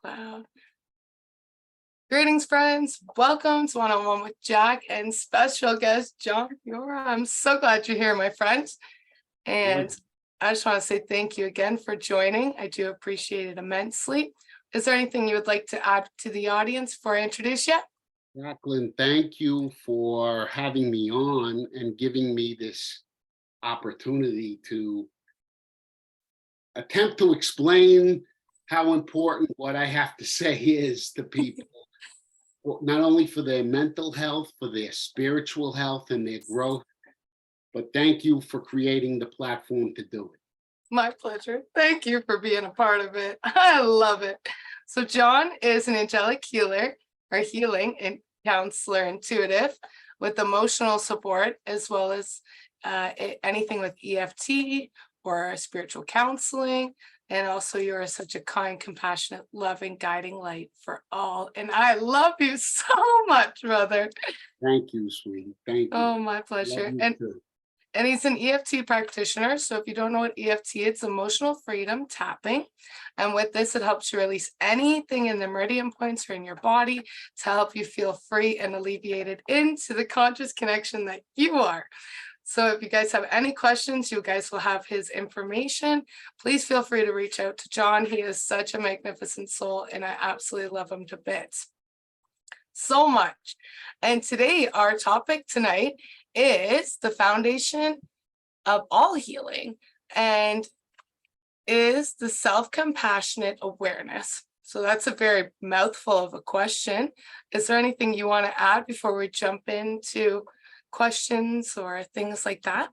Wow. Greetings, friends. Welcome to One on One with Jack and special guest John Fiore. I'm so glad you're here, my friends. And I just want to say thank you again for joining. I do appreciate it immensely. Is there anything you would like to add to the audience before I introduce you? Jacqueline, thank you for having me on and giving me this opportunity to attempt to explain how important what I have to say is to people, not only for their mental health, for their spiritual health and their growth, but thank you for creating the platform to do it. My pleasure. Thank you for being a part of it. I love it. So John is an angelic healer or healing and counselor intuitive with emotional support, as well as anything with EFT or spiritual counseling. And also you're such a kind, compassionate, loving, guiding light for all. And I love you so much, brother. Thank you, sweetie. Thank you. Oh, my Love pleasure. you And too. and he's an EFT practitioner. So if you don't know what EFT, it's emotional freedom tapping. And with this, it helps you release anything in the meridian points or in your body to help you feel free and alleviated into the conscious connection that you are. So if you guys have any questions, you guys will have his information. Please feel free to reach out to John. He is such a magnificent soul, and I absolutely love him to bits. So much. And today, our topic tonight is the foundation of all healing and is the self-compassionate awareness. So that's a very mouthful of a question. Is there anything you want to add before we jump into questions or things like that?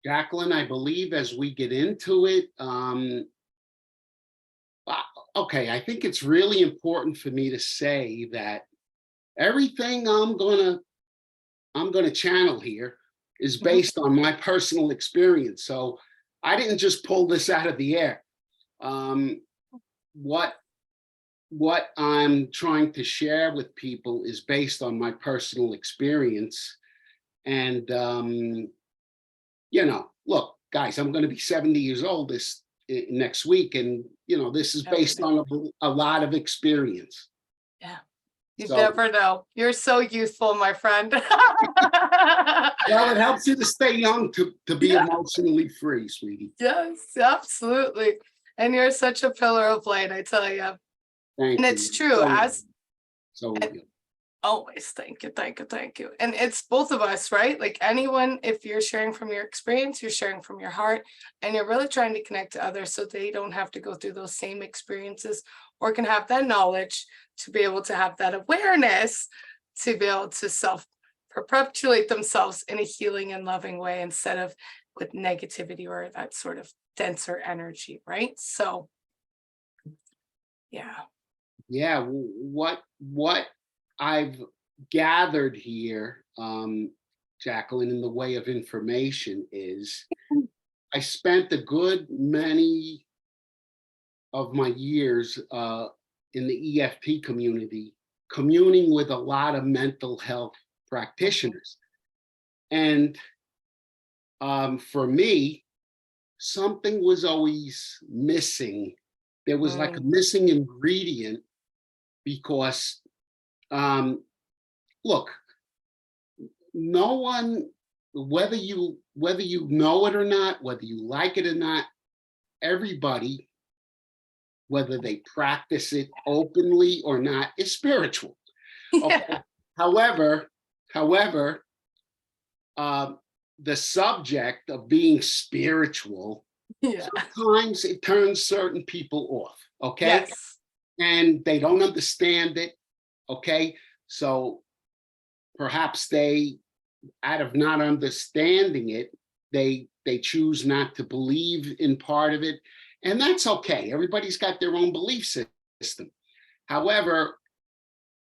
Jacqueline, I believe as we get into it, okay, I think it's really important for me to say that everything I'm gonna channel here is based on my personal experience. So I didn't just pull this out of the air. Um, what what I'm trying to share with people is based on my personal experience. And look, guys, I'm going to be 70 years old next week, and this is based on a lot of experience. Yeah. You So, never know. You're so youthful, my friend. well, it helps you to stay young to be Yeah. emotionally free, sweetie. Yes, absolutely. And you're such a pillar of light, I tell you. Thank And you. it's true, So and always thank you, thank you, thank you. And it's both of us, right? Like anyone, if you're sharing from your experience, you're sharing from your heart, and you're really trying to connect to others so they don't have to go through those same experiences or can have that knowledge to be able to have that awareness to be able to self perpetuate themselves in a healing and loving way instead of with negativity or that sort of denser energy, right? So, yeah. yeah, what I've gathered here, Jacqueline, in the way of information is I spent a good many of my years in the EFT community communing with a lot of mental health practitioners. And for me, something was always missing. There was like a missing ingredient because, look, no one, whether you know it or not, whether you like it or not, everybody, whether they practice it openly or not, is spiritual. Okay. Yeah. However, the subject of being spiritual, Yeah. sometimes it turns certain people off. Okay. Yes. And they don't understand it. Okay. So perhaps they, out of not understanding it, they choose not to believe in part of it. And that's okay. Everybody's got their own belief system. However,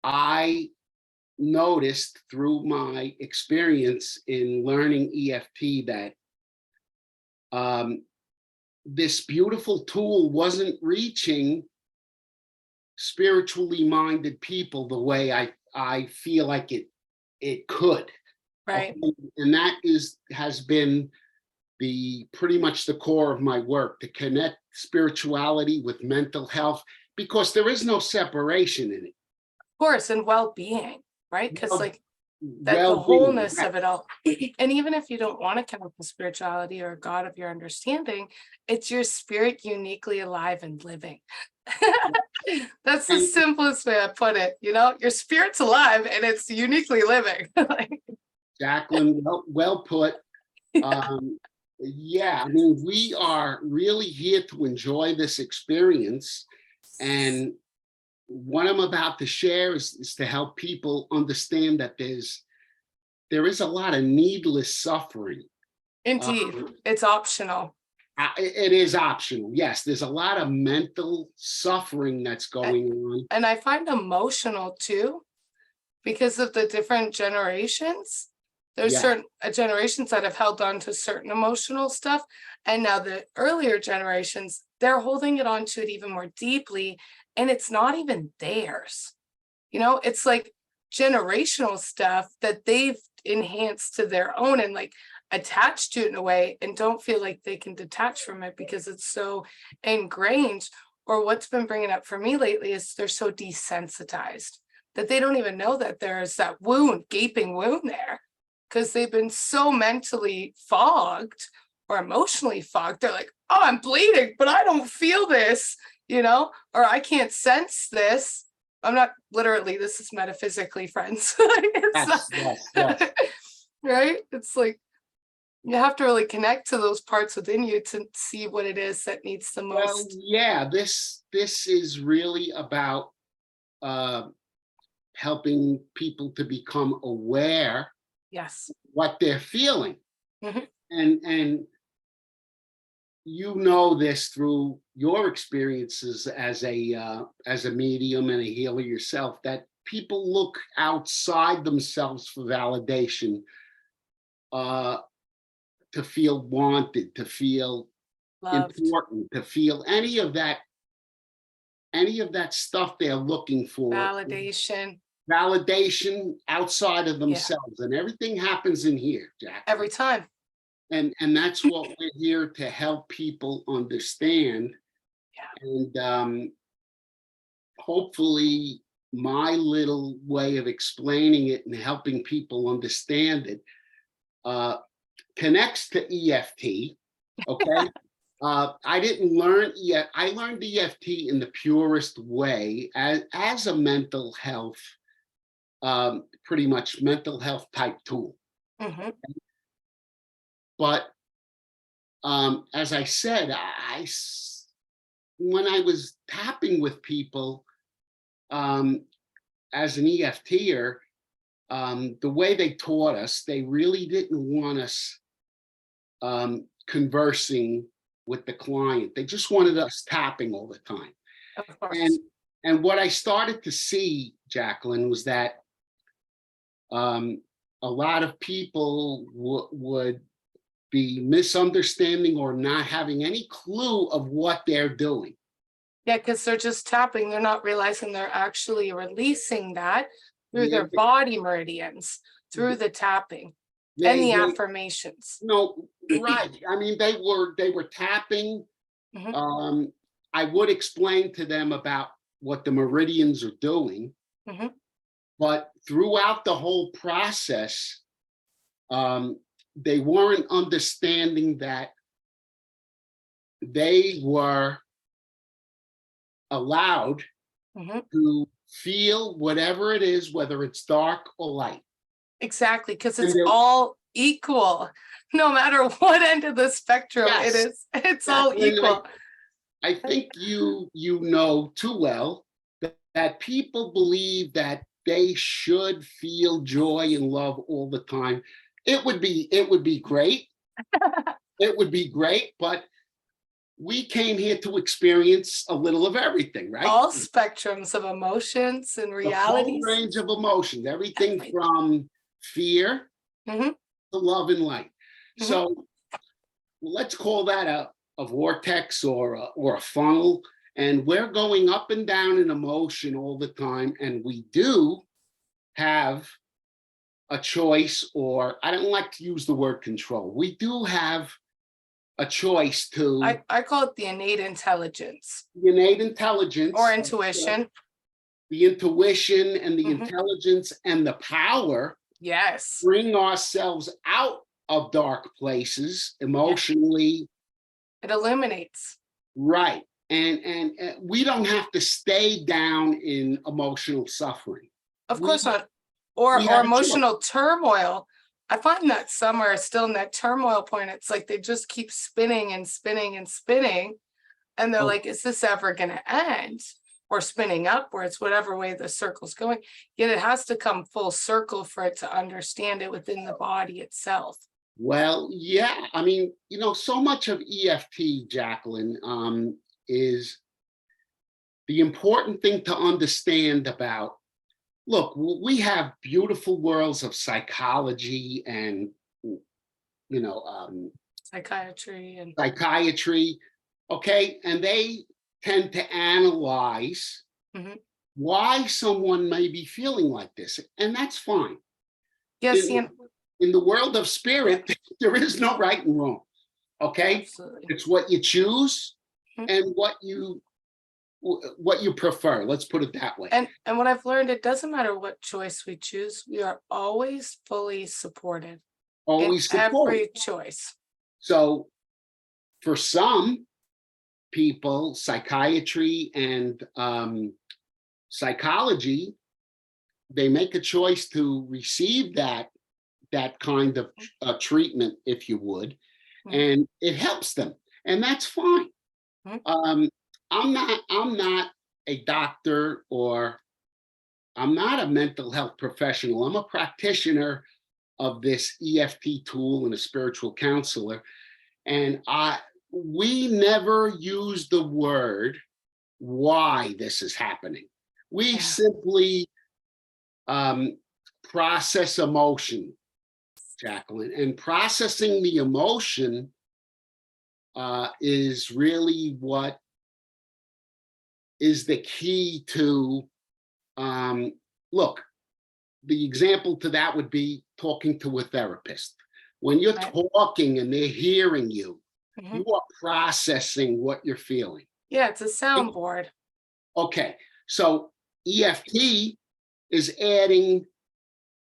I noticed through my experience in learning EFT that this beautiful tool wasn't reaching spiritually minded people the way I feel like it could. Right. Okay? And that has been pretty much the core of my work, to connect spirituality with mental health because there is no separation in it. Of course, and well-being, right? Because Well, like that the well-being, wholeness right. of it all. And even if you don't want to count the spirituality or God of your understanding, it's your spirit uniquely alive and living. That's the And simplest way I put it. Your spirit's alive and it's uniquely living. Like, Jacqueline, well put. yeah. Um, yeah, I mean, we are really here to enjoy this experience. And what I'm about to share is to help people understand that there is a lot of needless suffering. Indeed, Um, it's optional. it is optional. Yes, there's a lot of mental suffering that's A- going on. And I find emotional too, because of the different generations. There's Yeah, certain generations that have held on to certain emotional stuff. And now the earlier generations, they're holding it on to it even more deeply. And it's not even theirs. It's like generational stuff that they've enhanced to their own and like attached to it in a way and don't feel like they can detach from it because it's so ingrained. Or what's been bringing up for me lately is they're so desensitized that they don't even know that there's that gaping wound there because they've been so mentally fogged or emotionally fogged. They're like, oh, I'm bleeding, but I don't feel this, or I can't sense this. I'm not literally, this is metaphysically, friends. It's yes, yes, yes. not, right? It's like you have to really connect to those parts within you to see what it is that needs the Well, most. yeah, this is really about uh, helping people to become aware Yes. what they're feeling. Mhm. And you know this through your experiences as a medium and a healer yourself, that people look outside themselves for validation, uh, to feel wanted, to feel Loved, important, to feel any of that stuff they're looking for, validation. validation outside of Yeah. themselves. And everything happens in here, Jacqueline. Every time. And that's what we're here to help people understand. Yeah. And hopefully my little way of explaining it and helping people understand it uh, connects to EFT. Okay. I didn't learn yet. I learned EFT in the purest way as a mental health, pretty much mental health type tool. Hmm. But as I said, when I was tapping with people um, as an EFTer, the way they taught us, they really didn't want us conversing with the client. They just wanted us tapping all the time. Of And course. and what I started to see, Jacqueline, was that um, a lot of people would be misunderstanding or not having any clue of what they're doing. Yeah, because they're just tapping. They're not realizing they're actually releasing that through Yeah, their body meridians, through the tapping and the they affirmations. no, right. I mean, they were tapping. Mhm. Um, I would explain to them about what the meridians are doing, Mhm. but throughout the whole process, they weren't understanding that they were allowed Mhm. to feel whatever it is, whether it's dark or light. Exactly, because And it's there, all equal. No matter what end of the spectrum it yes, is, it's all Jacqueline, equal. I think you know too well that people believe that they should feel joy and love all the time. It would be great. It would be great, but we came here to experience a little of everything, right? All spectrums of emotions and The full realities. range of emotions, everything Everything. from fear Mhm. to love and light. Mhm. So let's call that a vortex or a funnel. And we're going up and down in emotion all the time. And we do have a choice, or I don't like to use the word control. We do have a choice to I call it the innate intelligence innate intelligence, or intuition. the intuition and the Mhm. intelligence and the power, Yes. bring ourselves out of dark places emotionally. It illuminates. Right. And we don't have to stay down in emotional suffering. Of We course not. we Or have a choice. emotional turmoil. I find that some are still in that turmoil point. It's like they just keep spinning and spinning and spinning. And they're Oh, like, is this ever going to end? Or spinning upwards, whatever way the circle's going. Yet it has to come full circle for it to understand it within the body itself. well, yeah. I mean, so much of EFT, Jacqueline, is the important thing to understand about. Look, we have beautiful worlds of psychology and Psychiatry and psychiatry, okay, and they tend to analyze Mhm. why someone may be feeling like this, and that's fine. yes, In, in the world of spirit, there is no right and wrong, okay? absolutely. It's what you choose Mhm. and what you prefer. Let's put it that way. And what I've learned, it doesn't matter what choice we choose, we are always fully supported in Always support. every choice. So for some people, psychiatry and psychology, they make a choice to receive that kind of treatment, if you would, Mhm. and it helps them, and that's fine. Mhm. I'm not a doctor, or I'm not a mental health professional. I'm a practitioner of this EFT tool and a spiritual counselor, and we never use the word why this is happening. We Yeah. simply process emotion, Jacqueline, and processing the emotion is really what is the key to. Look, the example to that would be talking to a therapist. When you're Right. talking and they're hearing you, Mhm. you are processing what you're feeling. Yeah, it's a soundboard. Okay, so EFT is adding,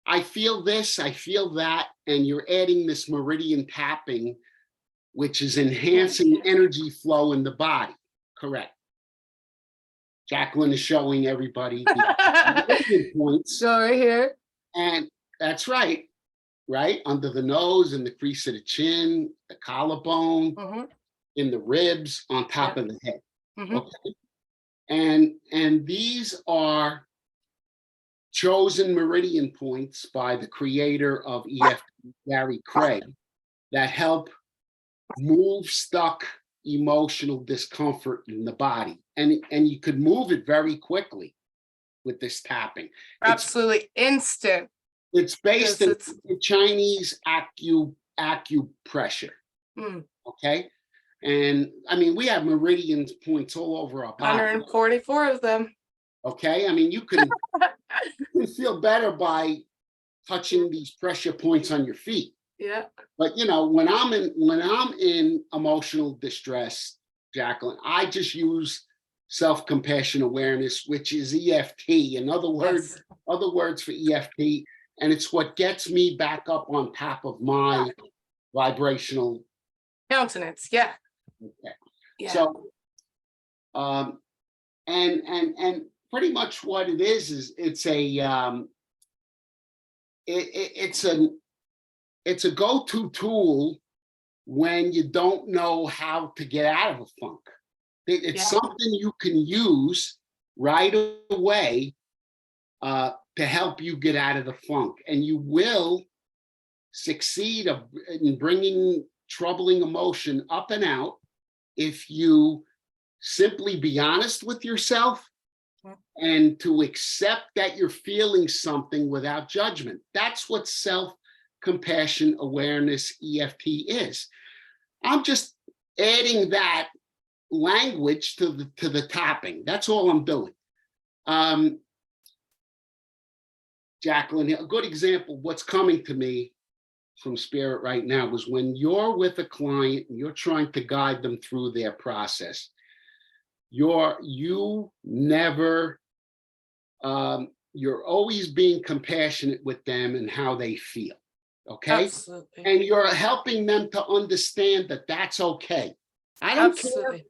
I feel this, I feel that, and you're adding this meridian tapping, which is enhancing energy flow in the body. Correct. Jacqueline is showing everybody the meridian points, So right here. and that's right, right under the nose, in the crease of the chin, the collarbone, Hmm. in the ribs, on top Yeah. of the head. Hmm. Okay, and these are chosen meridian points by the creator of EFT, Gary Craig, that help move stuck emotional discomfort in the body, and you could move it very quickly with this tapping. Absolutely instant. It's based Because in it's the Chinese acupressure. mm, Okay, and I mean, we have meridian points all over our body. 144 of them. Okay, I mean, you can feel better by touching these pressure points on your feet. Yeah. But when I'm in emotional distress, Jacqueline, I just use self-compassion awareness, which is EFT. In Yes. other words for EFT, and it's what gets me back up on top of my vibrational. Countenance. Yeah. Okay. Yeah. So and pretty much what it is it's a it's a go-to tool when you don't know how to get out of a funk. It's Yeah. something you can use right away to help you get out of the funk, and you will succeed in bringing troubling emotion up and out if you simply be honest with yourself and to accept that you're feeling something without judgment. That's what self-compassion awareness EFT is. I'm just adding that language to the tapping. That's all I'm doing. Jacqueline, a good example of what's coming to me from Spirit right now is when you're with a client and you're trying to guide them through their process, you never, you're always being compassionate with them and how they feel. Okay. Absolutely. And you're helping them to understand that that's okay. I don't care Absolutely.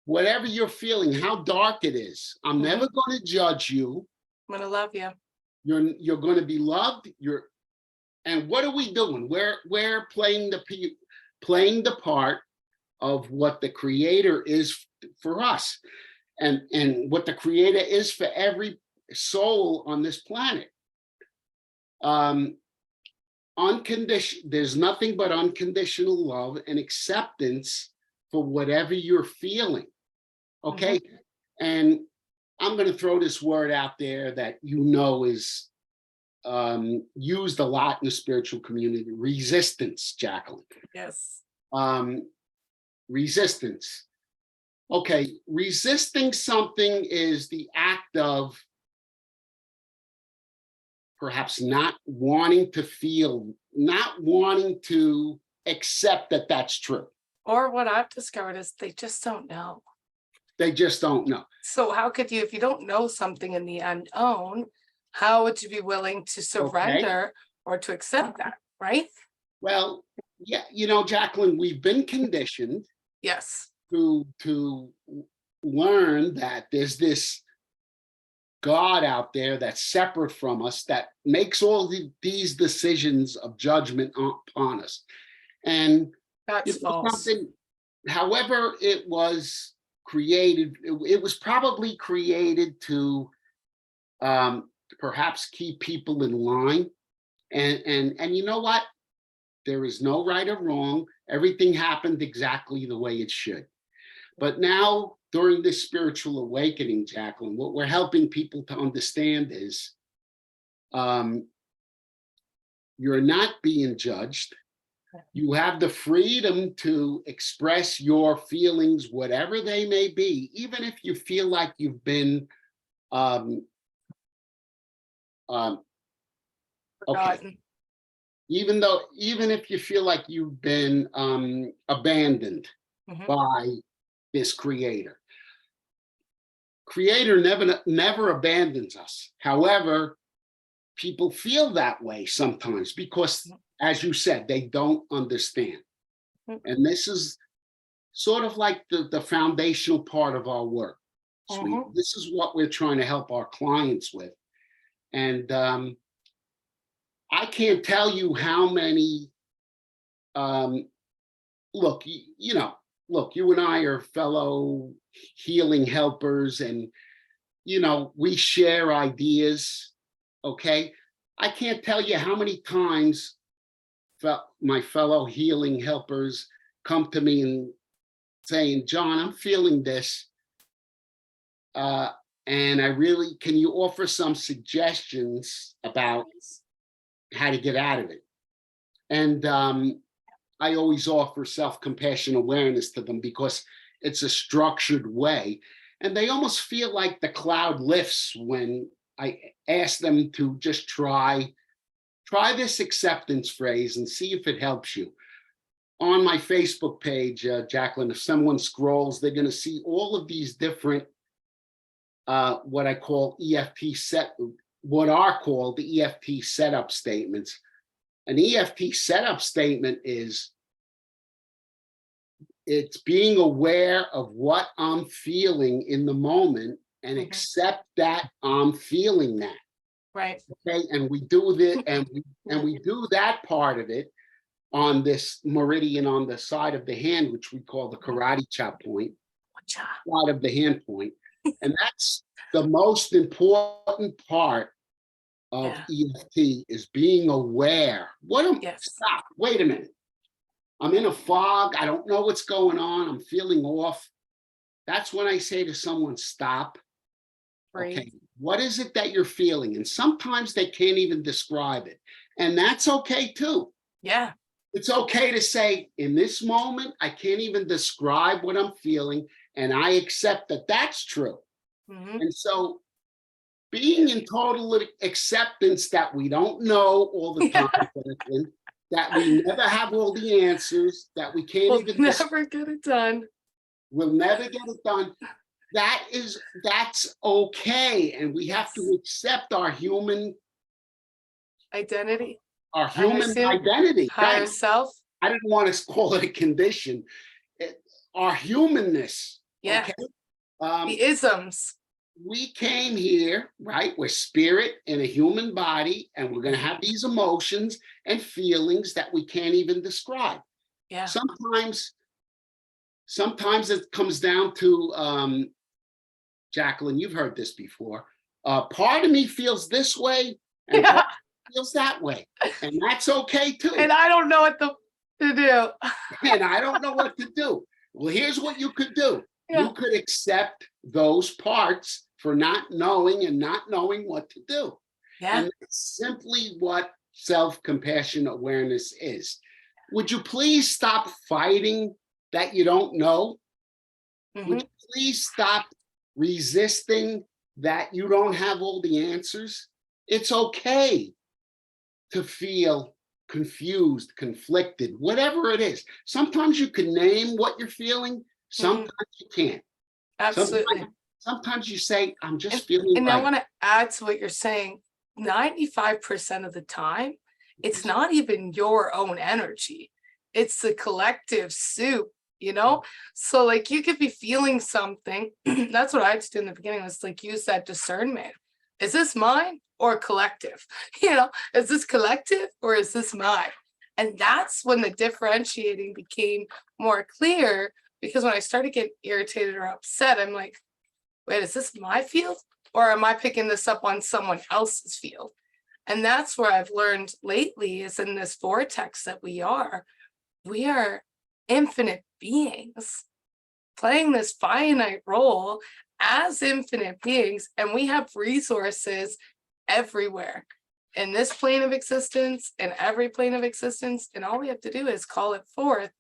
whatever you're feeling, how dark it is. I'm never going to judge you. I'm going to love you. You're going to be loved. And what are we doing? We're playing the part of what the Creator is for us, and what the Creator is for every soul on this planet. There's nothing but unconditional love and acceptance for whatever you're feeling. Okay. And I'm going to throw this word out there that is used a lot in the spiritual community: resistance, Jacqueline. Yes. Resistance. Okay. Resisting something is the act of perhaps not wanting to accept that that's true. Or what I've discovered is they just don't know. They just don't know. So how could you, if you don't know something in the unknown, how would you be willing to surrender or to accept that, right? Well, yeah, Jacqueline, we've been conditioned Yes. to learn that there's this God out there that's separate from us, that makes all these decisions of judgment upon us. And that's false. However it was created, it was probably created to perhaps keep people in line. And you know what? There is no right or wrong. Everything happened exactly the way it should. But now, during this spiritual awakening, Jacqueline, what we're helping people to understand is you're not being judged. You have the freedom to express your feelings, whatever they may be, even if you feel like you've been Forgotten. Even if you feel like you've been abandoned by this Creator. Creator never abandons us. However, people feel that way sometimes because, as you said, they don't understand. And this is sort of like the foundational part of our work. This is what we're trying to help our clients with. And I can't tell you how many, look, you and I are fellow healing helpers, and, we share ideas. Okay. I can't tell you how many times my fellow healing helpers come to me and saying, John, I'm feeling this. And can you offer some suggestions about how to get out of it? And I always offer self-compassion awareness to them because it's a structured way. And they almost feel like the cloud lifts when I ask them to just try this acceptance phrase and see if it helps you. On my Facebook page, Jacqueline, if someone scrolls, they're going to see all of these different, what I call what are called the EFT setup statements. An EFT setup statement it's being aware of what I'm feeling in the moment and accept that I'm feeling that. Right. Okay. And we do this, and we do that part of it on this meridian on the side of the hand, which we call the karate chop point, side of the hand point. And that's the most important part of EFT, is being aware. Stop, wait a minute. I'm in a fog. I don't know what's going on. I'm feeling off. That's when I say to someone, stop. Right. Okay, what is it that you're feeling? And sometimes they can't even describe it. And that's okay too. Yeah. It's okay to say, in this moment, I can't even describe what I'm feeling. And I accept that that's true. And so being in total acceptance that we don't know all the time, that we never have all the answers, that we can't We'll even, never get it done. we'll never get it done. That's okay. And we have to Yes. accept our human, Identity, our human understanding, identity. higher self. I didn't want to call it a condition. Our humanness. Yeah. Okay. The isms. We came here, right? We're spirit in a human body, and we're going to have these emotions and feelings that we can't even describe. Yeah. Sometimes it comes down to, Jacqueline, you've heard this before. Part of me feels this way, and part Yeah. of me feels that way, and that's okay too. And I don't know what to do. And I don't know what to do. Well, here's what you could do. Yeah. You could accept those parts for not knowing and not knowing what to do. Yeah. And that's simply what self-compassion awareness is. Would you please stop fighting that you don't know? Would you please stop resisting that you don't have all the answers? It's okay to feel confused, conflicted, whatever it is. Sometimes you can name what you're feeling, sometimes you can't. Absolutely. Sometimes you say, I'm just feeling And right. I want to add to what you're saying. 95% of the time, it's not even your own energy. It's the collective soup, you know? So like you could be feeling something. That's what I had to do in the beginning, was like use that discernment. Is this mine or collective? You know, is this collective or is this mine? And that's when the differentiating became more clear, because when I started getting irritated or upset, I'm like, wait, is this my field or am I picking this up on someone else's field? And that's where I've learned lately, is in this vortex that we are infinite beings playing this finite role as infinite beings, and we have resources everywhere in this plane of existence, in every plane of existence, and all we have to do is call it forth,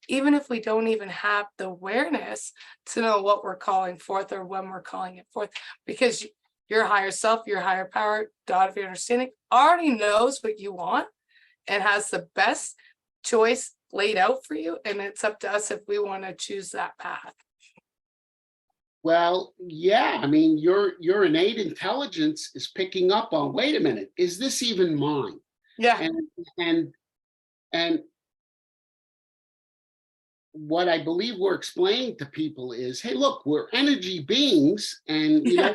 even if we don't even have the awareness to know what we're calling forth or when we're calling it forth, because your higher self, your higher power, God of your understanding, already knows what you want and has the best choice laid out for you, and it's up to us if we want to choose that path. Well, yeah, I mean, your innate intelligence is picking up on, wait a minute, is this even mine? Yeah. And what I believe we're explaining to people is, hey, look, we're energy beings, and you know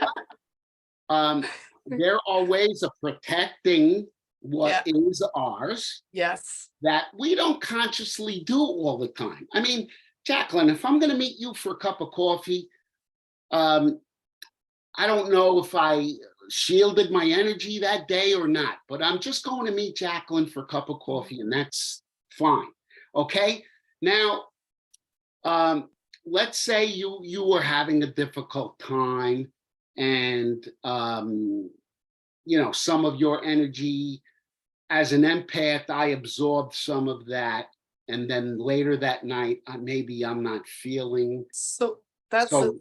what? There are ways of protecting what is ours. Yes. That we don't consciously do all the time. I mean, Jacqueline, if I'm going to meet you for a cup of coffee, I don't know if I shielded my energy that day or not, but I'm just going to meet Jacqueline for a cup of coffee, and that's fine. Okay. Now, let's say you were having a difficult time, and some of your energy as an empath, I absorbed some of that, and then later that night, maybe I'm not feeling. So that's So,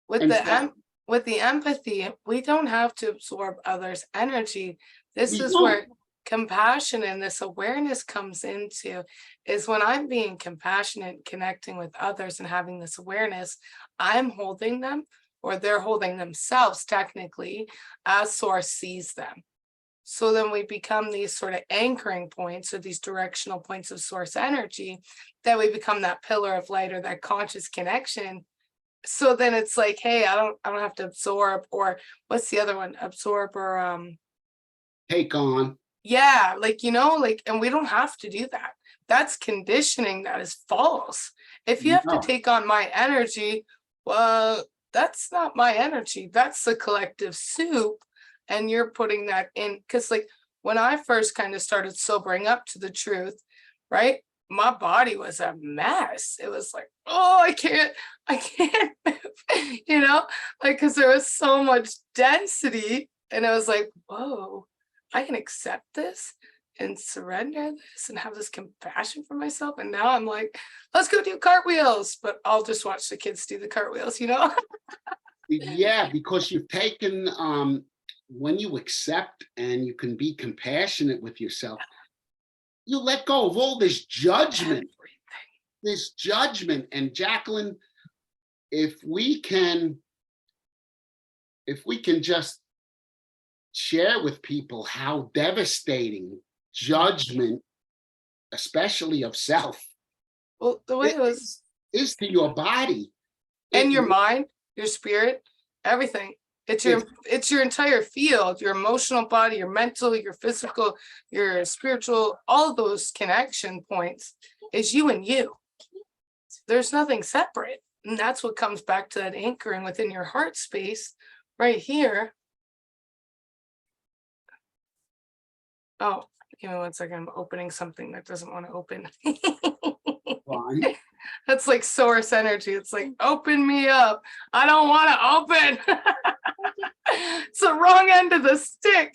with and the so with the empathy, we don't have to absorb others' energy. This we is don't. where compassion and this awareness comes into, is when I'm being compassionate, connecting with others and having this awareness, I'm holding them, or they're holding themselves technically, as source sees them. So then we become these sort of anchoring points, or these directional points of source energy, that we become that pillar of light or that conscious connection. So then it's like, hey, I don't have to absorb, or what's the other one? Absorb or Take on. yeah, like, like, and we don't have to do that. That's conditioning that is false. If you have to No. take on my energy, well, that's not my energy. That's the collective soup. And you're putting that in, because like when I first kind of started sobering up to the truth, right? My body was a mess. It was like, oh, I can't move, like, because there was so much density. And I was like, whoa, I can accept this and surrender this and have this compassion for myself. And now I'm like, let's go do cartwheels, but I'll just watch the kids do the cartwheels, Yeah, because you've taken, when you accept and you can be compassionate with yourself, you let go of all this judgment, Everything. And Jacqueline, if we can just share with people how devastating judgment, especially of self, Well, the way it was, is to your body. and It, your mind, your spirit, everything. It's your entire field, your emotional body, your mental, your physical, your spiritual, all those connection points is you and you. There's nothing separate. And that's what comes back to that anchoring within your heart space right here. Oh, give me 1 second. I'm opening something that doesn't want to open. fine. That's like source energy. It's like, open me up. I don't want to open. It's the wrong end of the stick.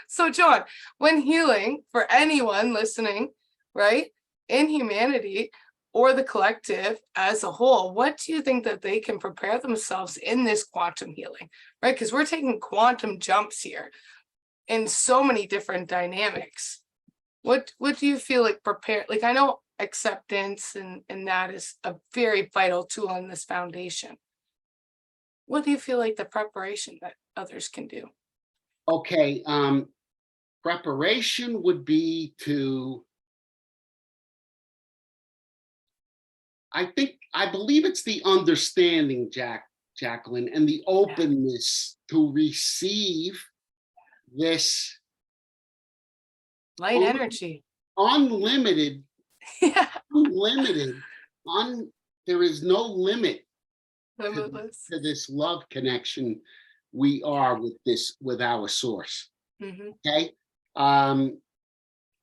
So, John, when healing for anyone listening, right, in humanity or the collective as a whole, what do you think that they can prepare themselves in this quantum healing, right? Because we're taking quantum jumps here in so many different dynamics. What do you feel like prepare? Like, I know acceptance and that is a very vital tool in this foundation. What do you feel like the preparation that others can do? Okay, preparation would be to, I believe it's the understanding, Jacqueline, and the openness to receive this Light energy. unlimited, Yeah. unlimited, there is no limit Limitless. to this love connection we are with our source. Mhm. Okay.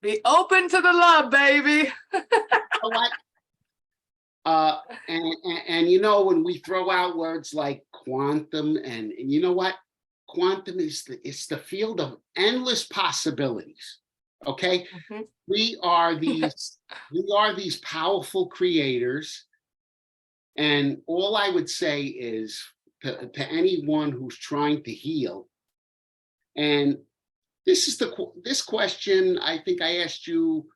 Be open to the love, baby. So and you know, when we throw out words like quantum, and you know what, quantum is it's the field of endless possibilities. Okay, Mhm. we are these powerful creators, and all I would say is to anyone who's trying to heal, and this question I think I asked you,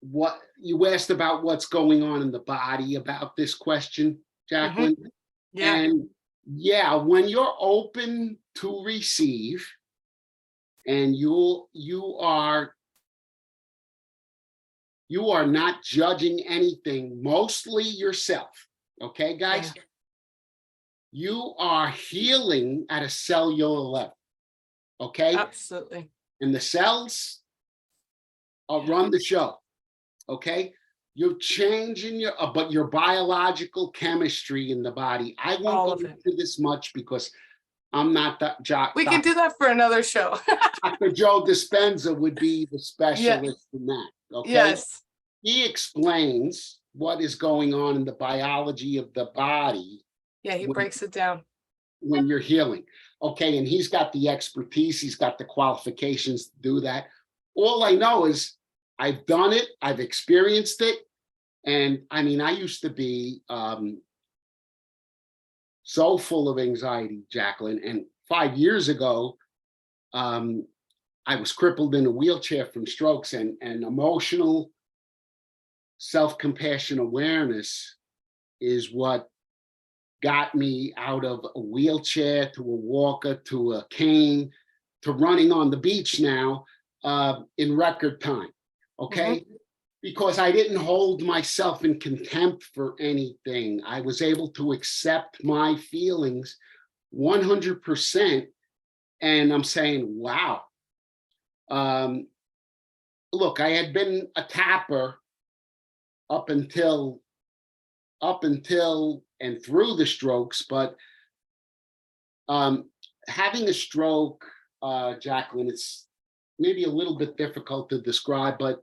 what you asked about what's going on in the body about this question, Jacqueline. Yeah. And yeah, when you're open to receive, and you are not judging anything, mostly yourself. Okay, guys? Yeah. You are healing at a cellular level. Okay? Absolutely. And the cells run the show. Okay, you're changing your biological chemistry in the body. I won't All go of it. into this much because I'm not that We can do that for another show. Dr. Joe Dispenza would be the Yeah. specialist in that. Okay, Yes. he explains what is going on in the biology of the body. Yeah, he breaks it down. When you're healing. Okay, and he's got the expertise, he's got the qualifications to do that. All I know is I've done it, I've experienced it. And I mean, I used to be so full of anxiety, Jacqueline. And 5 years ago, I was crippled in a wheelchair from strokes, and emotional self-compassion awareness is what got me out of a wheelchair to a walker to a cane to running on the beach now in record time. Okay. Because I didn't hold myself in contempt for anything. I was able to accept my feelings 100%. And I'm saying, wow. Look, I had been a tapper up until and through the strokes, but having a stroke, Jacqueline, it's maybe a little bit difficult to describe, but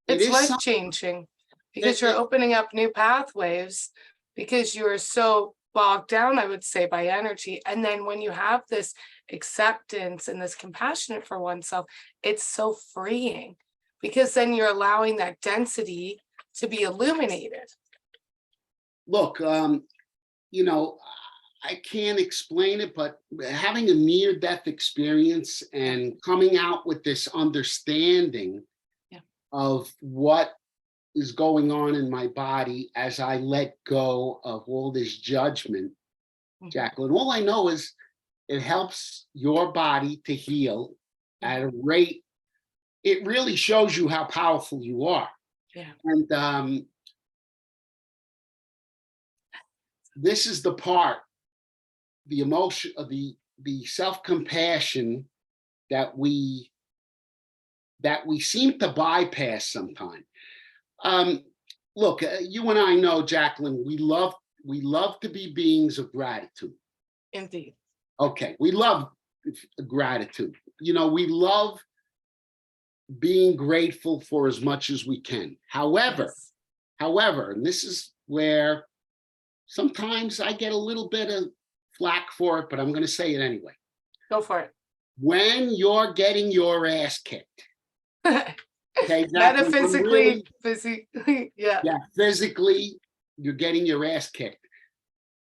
It's life changing because you're opening up new pathways because you are so bogged down, I would say, by energy. And then when you have this acceptance and this compassionate for oneself, it's so freeing because then you're allowing that density to be illuminated. Look, you know, I can't explain it, but having a near-death experience and coming out with this understanding Yeah. of what is going on in my body as I let go of all this judgment, Mhm. Jacqueline, all I know is it helps your body to heal at a rate. It really shows you how powerful you are. Yeah. And this is the part, the emotion, the self-compassion that we seem to bypass sometimes. Um, Look, you and I know, Jacqueline, we love to be beings of gratitude. Indeed. Okay, we love gratitude. You know, we love being grateful for as much as we can. Yes. However, and this is where sometimes I get a little bit of flack for it, but I'm going to say it anyway. Go for it. When you're getting your ass kicked, okay, Jacqueline, Metaphysically, physically, yeah. yeah, physically, you're getting your ass kicked.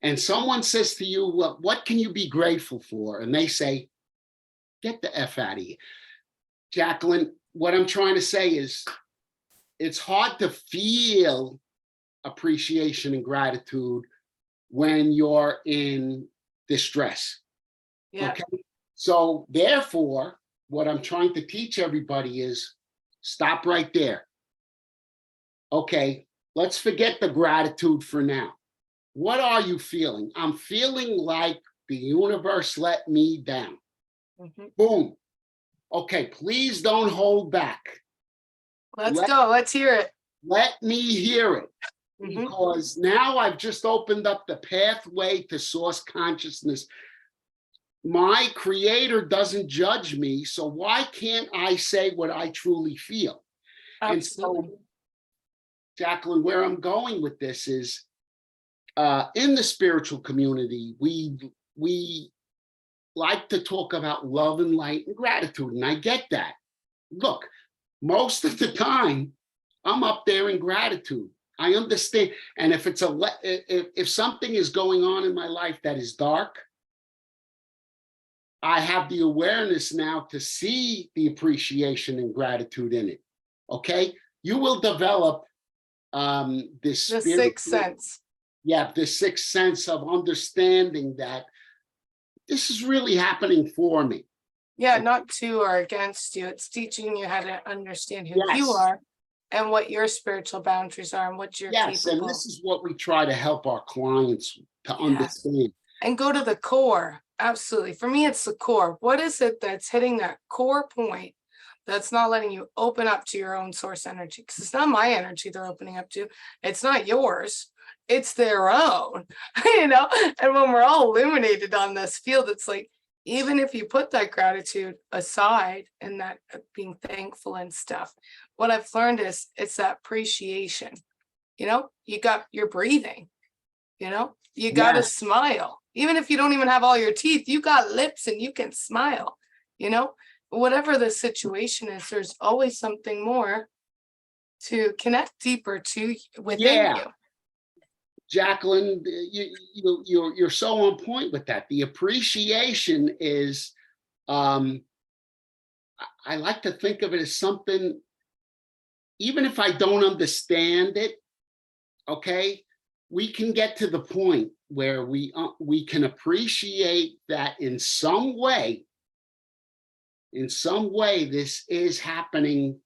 And someone says to you, well, what can you be grateful for? And they say, get the F out of here. Jacqueline, what I'm trying to say is it's hard to feel appreciation and gratitude when you're in distress. Yeah. Okay. So therefore, what I'm trying to teach everybody is stop right there. Okay, let's forget the gratitude for now. What are you feeling? I'm feeling like the universe let me down. Mhm. Boom. Okay, please don't hold back. Let's Let, go. Let's hear it. let me hear it. Mhm. Because now I've just opened up the pathway to source consciousness. My creator doesn't judge me, so why can't I say what I truly feel? And Absolutely. so, Jacqueline, where I'm going with this is in the spiritual community, we like to talk about love and light and gratitude, and I get that. Look, most of the time, I'm up there in gratitude. I understand, and if it's if something is going on in my life that is dark, I have the awareness now to see the appreciation and gratitude in it. Okay, you will develop this The spiritual, sixth sense. yeah, this sixth sense of understanding that this is really happening for me. Yeah, Okay? not to or against you. It's teaching you how to understand who you Yes, are and what your spiritual boundaries are and what you're yes, and capable. this is what we try to help our clients to Yeah. understand. And go to the core. Absolutely. For me, it's the core. What is it that's hitting that core point that's not letting you open up to your own source energy? Because it's not my energy they're opening up to. It's not yours. It's their own, you know? And when we're all illuminated on this field, it's like, even if you put that gratitude aside and that being thankful and stuff, what I've learned is it's that appreciation. You know, you're breathing, you know, you got to Yes, smile. Even if you don't even have all your teeth, you got lips and you can smile, you know, whatever the situation is, there's always something more to connect deeper to within yeah, you. Jacqueline, you're so on point with that. The appreciation is, um, I like to think of it as something, even if I don't understand it, okay, we can get to the point where we can appreciate that in some way, this is happening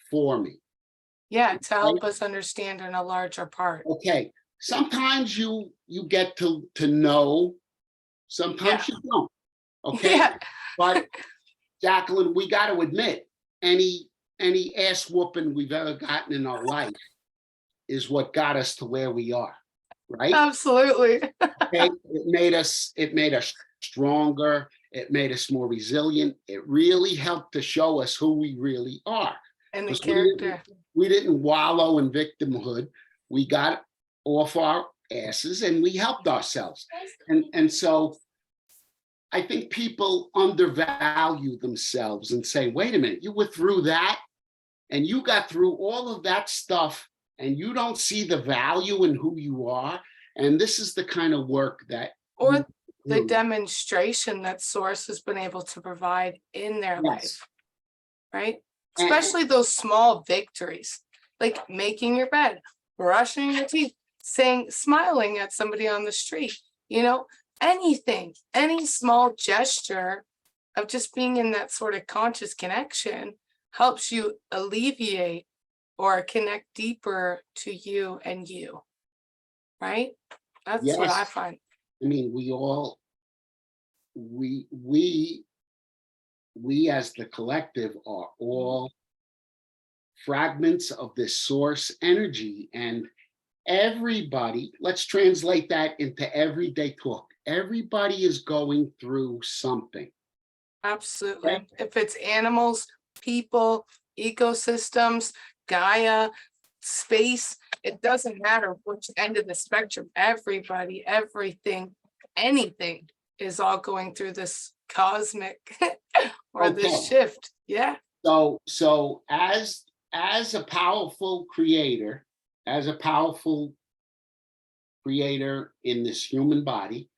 for me. Yeah, to Right? help us understand in a larger part. Okay. Sometimes you get to know, Yeah. sometimes you don't. Okay. Yeah. But Jacqueline, we got to admit, any any ass whooping we've ever gotten in our life is what got us to where we are. Right? Absolutely. Okay. It made us stronger. It made us more resilient. It really helped to show us who we really are. And the Because character. we didn't wallow in victimhood. We got off our asses and we helped ourselves. And so I think people undervalue themselves and say, wait a minute, you were through that and you got through all of that stuff and you don't see the value in who you are. And this is the kind of work that Or the Really. demonstration that source has been able to provide in their Yes. life, right? And Especially those small victories, like making your bed, brushing your teeth, smiling at somebody on the street, anything, any small gesture of just being in that sort of conscious connection helps you alleviate or connect deeper to you and you, right? That's what I yes, find. I mean, we we we as the collective are Mhm. all fragments of this source energy, and everybody, let's translate that into everyday talk. Everybody is going through something. Okay. Absolutely. If it's animals, people, ecosystems, Gaia, space, it doesn't matter which end of the spectrum. Everybody, everything, anything is all going through this cosmic or this Okay. shift. Yeah, So as a powerful creator, as a powerful creator in this human body,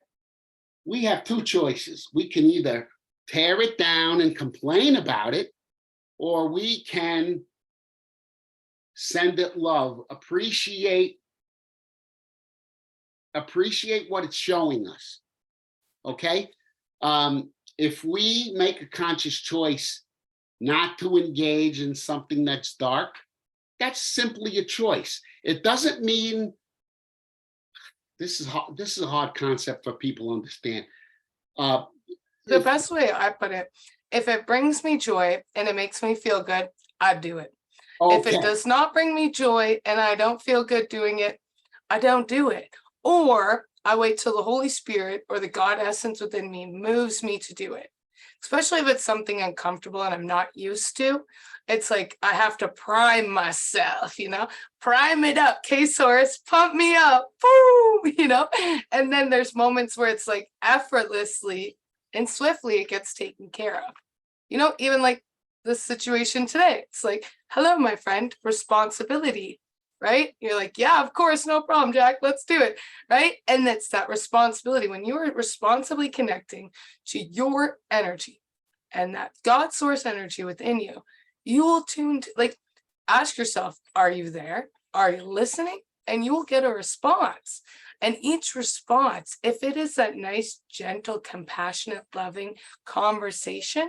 we have two choices. We can either tear it down and complain about it, or we can send it love, appreciate what it's showing us. Okay. If we make a conscious choice not to engage in something that's dark, that's simply a choice. It doesn't mean this is a hard concept for people to understand. Uh, the if best way I put it, if it brings me joy and it makes me feel good, I do it. If it okay, does not bring me joy and I don't feel good doing it, I don't do it. Or I wait till the Holy Spirit or the God essence within me moves me to do it. Especially if it's something uncomfortable and I'm not used to. It's like I have to prime myself, prime it up. K-Source, pump me up. Boom. And then there's moments where it's like effortlessly and swiftly it gets taken care of. Even like this situation today. It's like, hello, my friend, responsibility, right? You're like, yeah, of course, no problem, Jack, let's do it, right? And it's that responsibility when you are responsibly connecting to your energy and that God source energy within you, you will tune to, like, ask yourself, are you there? Are you listening? And you will get a response. And each response, if it is that nice, gentle, compassionate, loving conversation,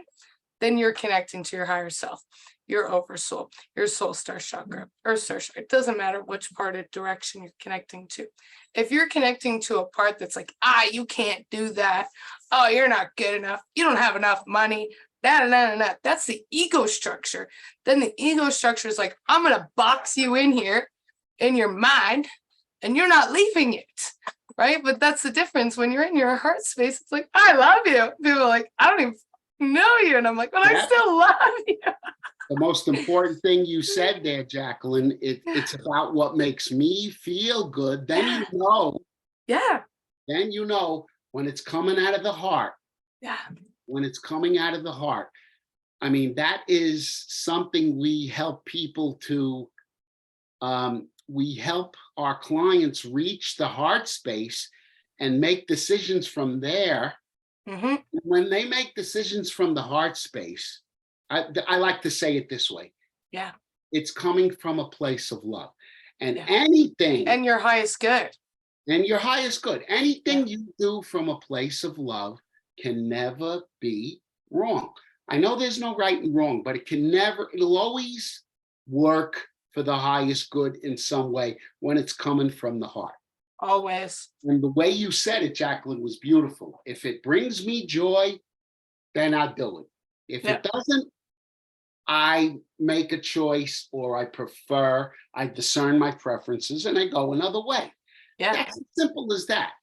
then you're connecting to your higher self, your oversoul, your soul star chakra, or star chakra. It doesn't matter which part of direction you're connecting to. If you're connecting to a part that's like, you can't do that. Oh, you're not good enough. You don't have enough money. That's the ego structure. Then the ego structure is like, I'm going to box you in here in your mind and you're not leaving it. Right. But that's the difference. When you're in your heart space, it's like, I love you. People are like, I don't even know you. And I'm like, but I that still love you. the most important thing you said there, Jacqueline. It's Yeah. about what makes me feel good. Yeah. Yeah. Then you know when it's coming out of the heart. Yeah. When it's coming out of the heart. I mean, that is something we help people to. We help our clients reach the heart space and make decisions from there. Hmm. When they make decisions from the heart space, I like to say it this way: Yeah. it's coming from a place of love, and Yeah. anything, And your highest good. and your highest good, Yeah. anything you do from a place of love can never be wrong. I know there's no right and wrong, but it'll always work for the highest good in some way when it's coming from the heart. Always. And the way you said it, Jacqueline, was beautiful. If it brings me joy, then I do it. If Yeah. it doesn't, I make a choice, or I discern my preferences and I go another way. Yeah. That's as simple as that.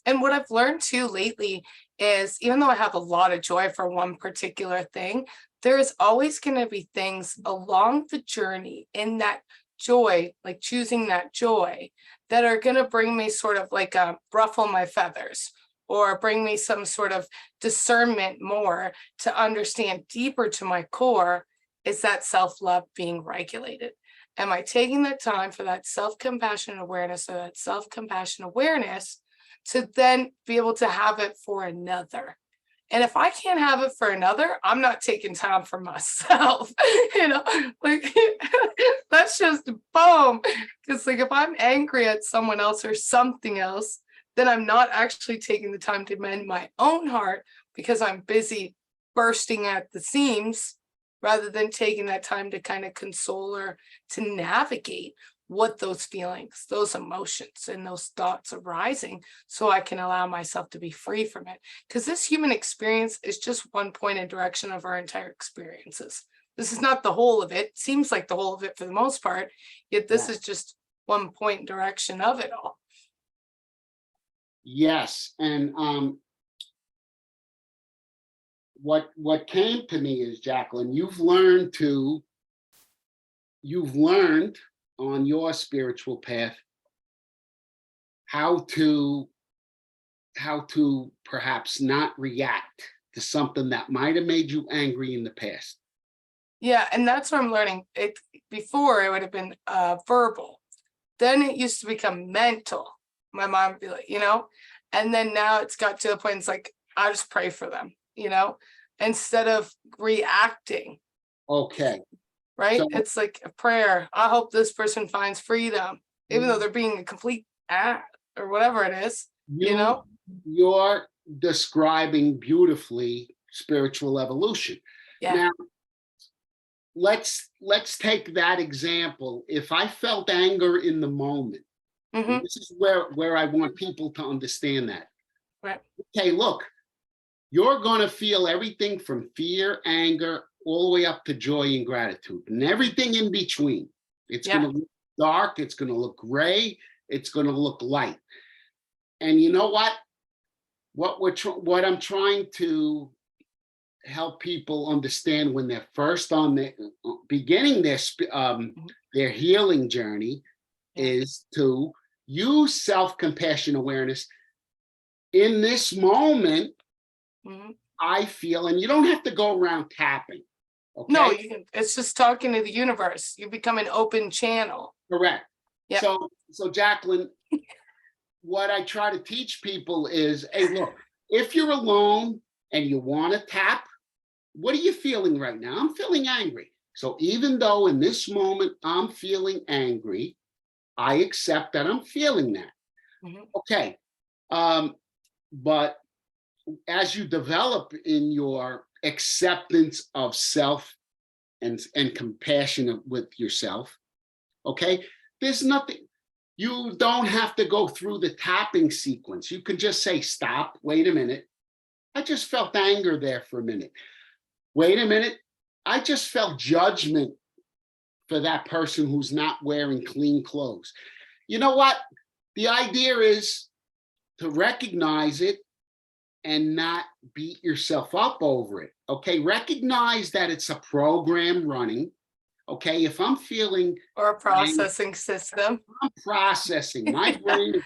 And what I've learned too lately is even though I have a lot of joy for one particular thing, there is always going to be things along the journey in that joy, like choosing that joy, that are going to bring me sort of like a ruffle my feathers or bring me some sort of discernment more to understand deeper to my core. Is that self love being regulated? Am I taking the time for that self compassion awareness or that self compassion awareness to then be able to have it for another. And if I can't have it for another, I'm not taking time for myself. You know, like that's just boom. Because like if I'm angry at someone else or something else, then I'm not actually taking the time to mend my own heart because I'm busy bursting at the seams rather than taking that time to kind of console or to navigate what those feelings, those emotions, and those thoughts are rising so I can allow myself to be free from it. Because this human experience is just one point in direction of our entire experiences. This is not the whole of it. Seems like the whole of it for the most part, yet this Yeah. is just one point in direction of it all. Yes, and what came to me is, Jacqueline, you've learned on your spiritual path how to perhaps not react to something that might have made you angry in the past. Yeah, and that's what I'm learning. It before it would have been verbal. Then it used to become mental. My mom would be like, and then now it's got to the point it's like I just pray for them, instead of reacting, Okay, right? so It's like a prayer. I hope this person finds freedom, even though they're being a complete or whatever it is, you you're describing beautifully spiritual evolution. Yeah. Now, let's take that example. If I felt anger in the moment, and Mm-hmm. this is where I want people to understand that. Right. Okay, look, you're going to feel everything from fear, anger, all the way up to joy and gratitude, and everything in between. It's going Yeah. to look dark, it's going to look gray, it's going to look light. And you know what? What I'm trying to help people understand when they're first on the beginning their healing journey Yeah. is to use self-compassion awareness. In this moment, Mm-hmm. I feel, and you don't have to go around tapping. No, Okay, you can. It's just talking to the universe. You become an open channel. correct. Yep. So Jacqueline, what I try to teach people is, hey, look, if you're alone and you want to tap, what are you feeling right now? I'm feeling angry. So even though in this moment I'm feeling angry, I accept that I'm feeling that. Mm-hmm. Okay. But as you develop in your acceptance of self and compassion with yourself, okay, there's nothing, you don't have to go through the tapping sequence. You can just say, stop, wait a minute. I just felt anger there for a minute. Wait a minute. I just felt judgment for that person who's not wearing clean clothes. You know what? The idea is to recognize it and not beat yourself up over it. Okay. Recognize that it's a program running. Okay. If I'm feeling Or a angry, processing system. I'm processing. My brain is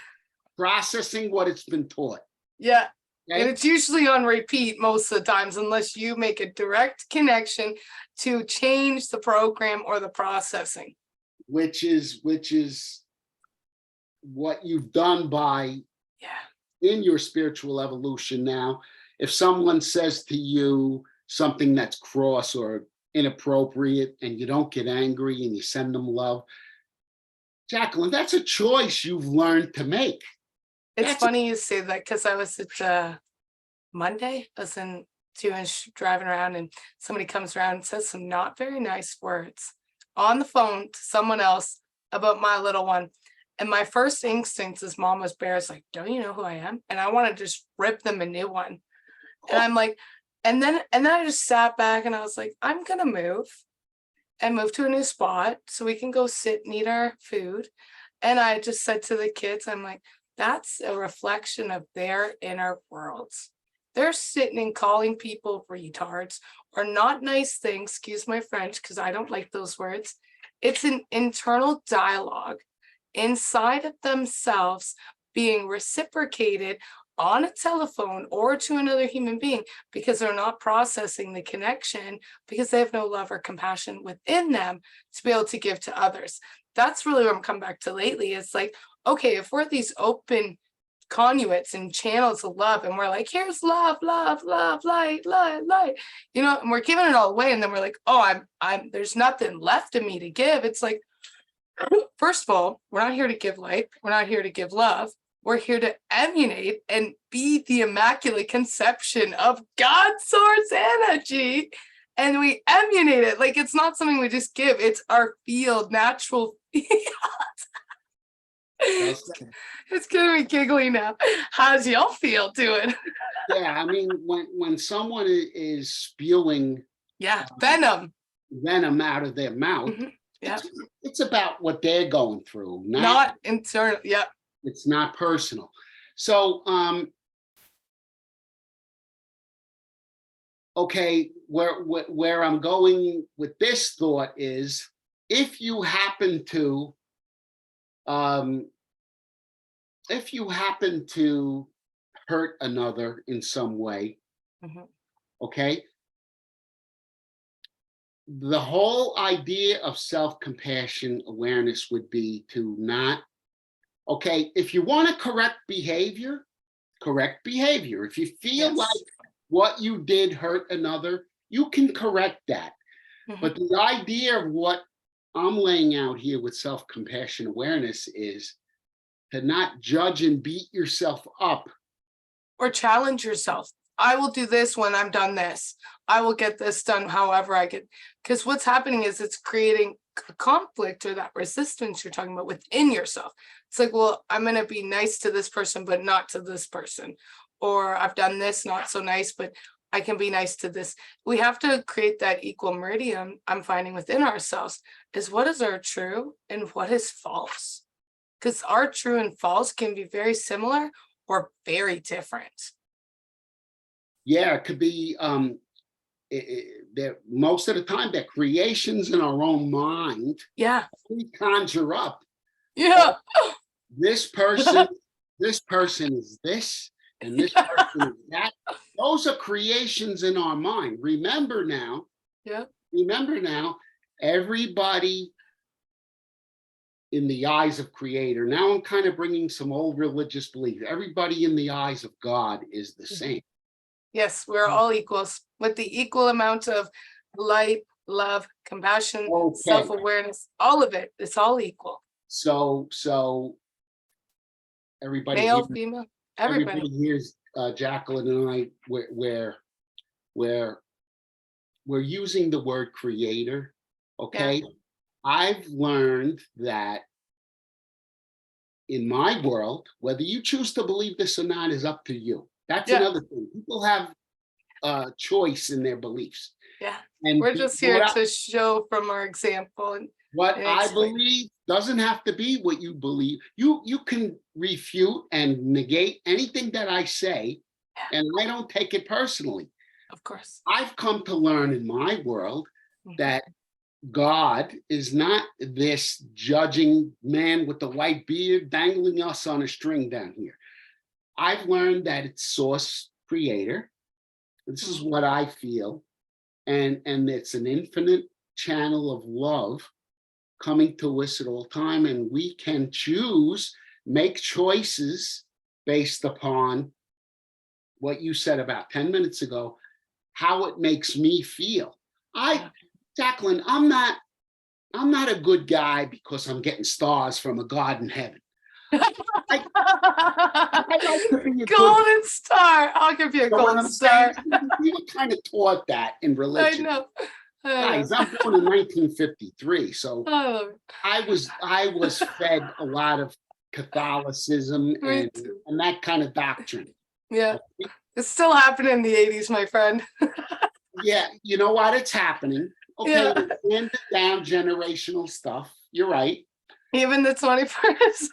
processing what it's been taught. Yeah. And Okay. it's usually on repeat most of the times, unless you make a direct connection to change the program or the processing. Which is what you've done by Yeah. in your spiritual evolution now. If someone says to you something that's cross or inappropriate and you don't get angry and you send them love, Jacqueline, that's a choice you've learned to make. It's That's funny you say that because I was at Monday, I was in 2-inch driving around and somebody comes around and says some not very nice words on the phone to someone else about my little one. And my first instinct as mama's bear is like, don't you know who I am? And I want to just rip them a new one. And I'm like, and then I just sat back and I was like, I'm gonna move to a new spot so we can go sit and eat our food. And I just said to the kids, I'm like, that's a reflection of their inner worlds. They're sitting and calling people retards or not nice things, excuse my French, because I don't like those words. It's an internal dialogue inside of themselves being reciprocated on a telephone or to another human being because they're not processing the connection because they have no love or compassion within them to be able to give to others. That's really what I'm coming back to lately. It's like, okay, if we're these open conduits and channels of love, and we're like, here's love, love, love, light, light, light, and we're giving it all away, and then we're like, oh, I'm there's nothing left of me to give. It's like, first of all, we're not here to give light, we're not here to give love, we're here to emanate and be the immaculate conception of God's source energy, and we emanate it. Like, it's not something we just give, it's our field, natural field. It's gonna be giggly now. How's y'all feel doing? Yeah, I mean, when someone is spewing Yeah, venom. venom out of their mouth, Yeah, it's about what they're going through, not internal. Yeah, it's not personal. So, okay, where I'm going with this thought is, if you happen to hurt another in some way, okay, the whole idea of self-compassion awareness would be to not, okay, if you want to correct behavior. If you feel like what you did hurt another, you can correct that. But the idea of what I'm laying out here with self-compassion awareness is to not judge and beat yourself up. Or challenge yourself. I will do this when I'm done this. I will get this done however I get. Because what's happening is it's creating a conflict, or that resistance you're talking about within yourself. It's like, well, I'm going to be nice to this person, but not to this person. Or I've done this, not so nice, but I can be nice to this. We have to create that equal meridian, I'm finding, within ourselves, is what is our true and what is false. Because our true and false can be very similar or very different. Yeah, it could be, most of the time they're creations in our own mind. Yeah. We conjure up. Yeah. This person is this, and this person is that. Those are creations in our mind. Remember now, everybody in the eyes of Creator. Now I'm kind of bringing some old religious belief. Everybody in the eyes of God is the same. Yes, we're all equals with the equal amount of light, love, compassion, self-awareness, all of it. It's all equal. So everybody, male, female, everybody hears Jacqueline and I, we're using the word creator. Okay. Yeah. I've learned that in my world, whether you choose to believe this or not is up to you. That's another thing. People have a choice in their beliefs. Yeah. And we're just here to show from our example. What I believe doesn't have to be what you believe. You can refute and negate anything that I say, and I don't take it personally. Of course. I've come to learn in my world that God is not this judging man with the white beard dangling us on a string down here. I've learned that it's source creator. This is what I feel. And it's an infinite channel of love coming to us at all time. And we can choose, make choices based upon what you said about 10 minutes ago, how it makes me feel. Jacqueline, I'm not a good guy because I'm getting stars from a God in heaven. I like to be a golden star. I'll give you a golden star. We were kind of taught that in religion. I know. Guys, I'm born in 1953, so I was fed a lot of Catholicism and that kind of doctrine. Yeah, it's still happening in the 80s, my friend. Yeah, you know what? It's happening. Okay, handed down generational stuff. You're right. Even the 21st.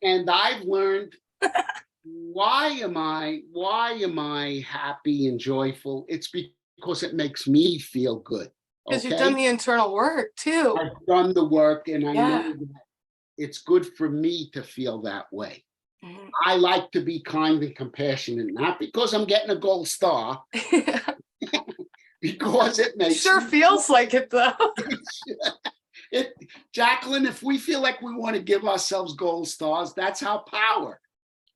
And I've learned, why am I happy and joyful? It's because it makes me feel good. Because you've done the internal work too. I've done the work, and I know that it's good for me to feel that way. I like to be kind and compassionate, not because I'm getting a gold star, because it makes sure feels like it though. Jacqueline, if we feel like we want to give ourselves gold stars, that's our power.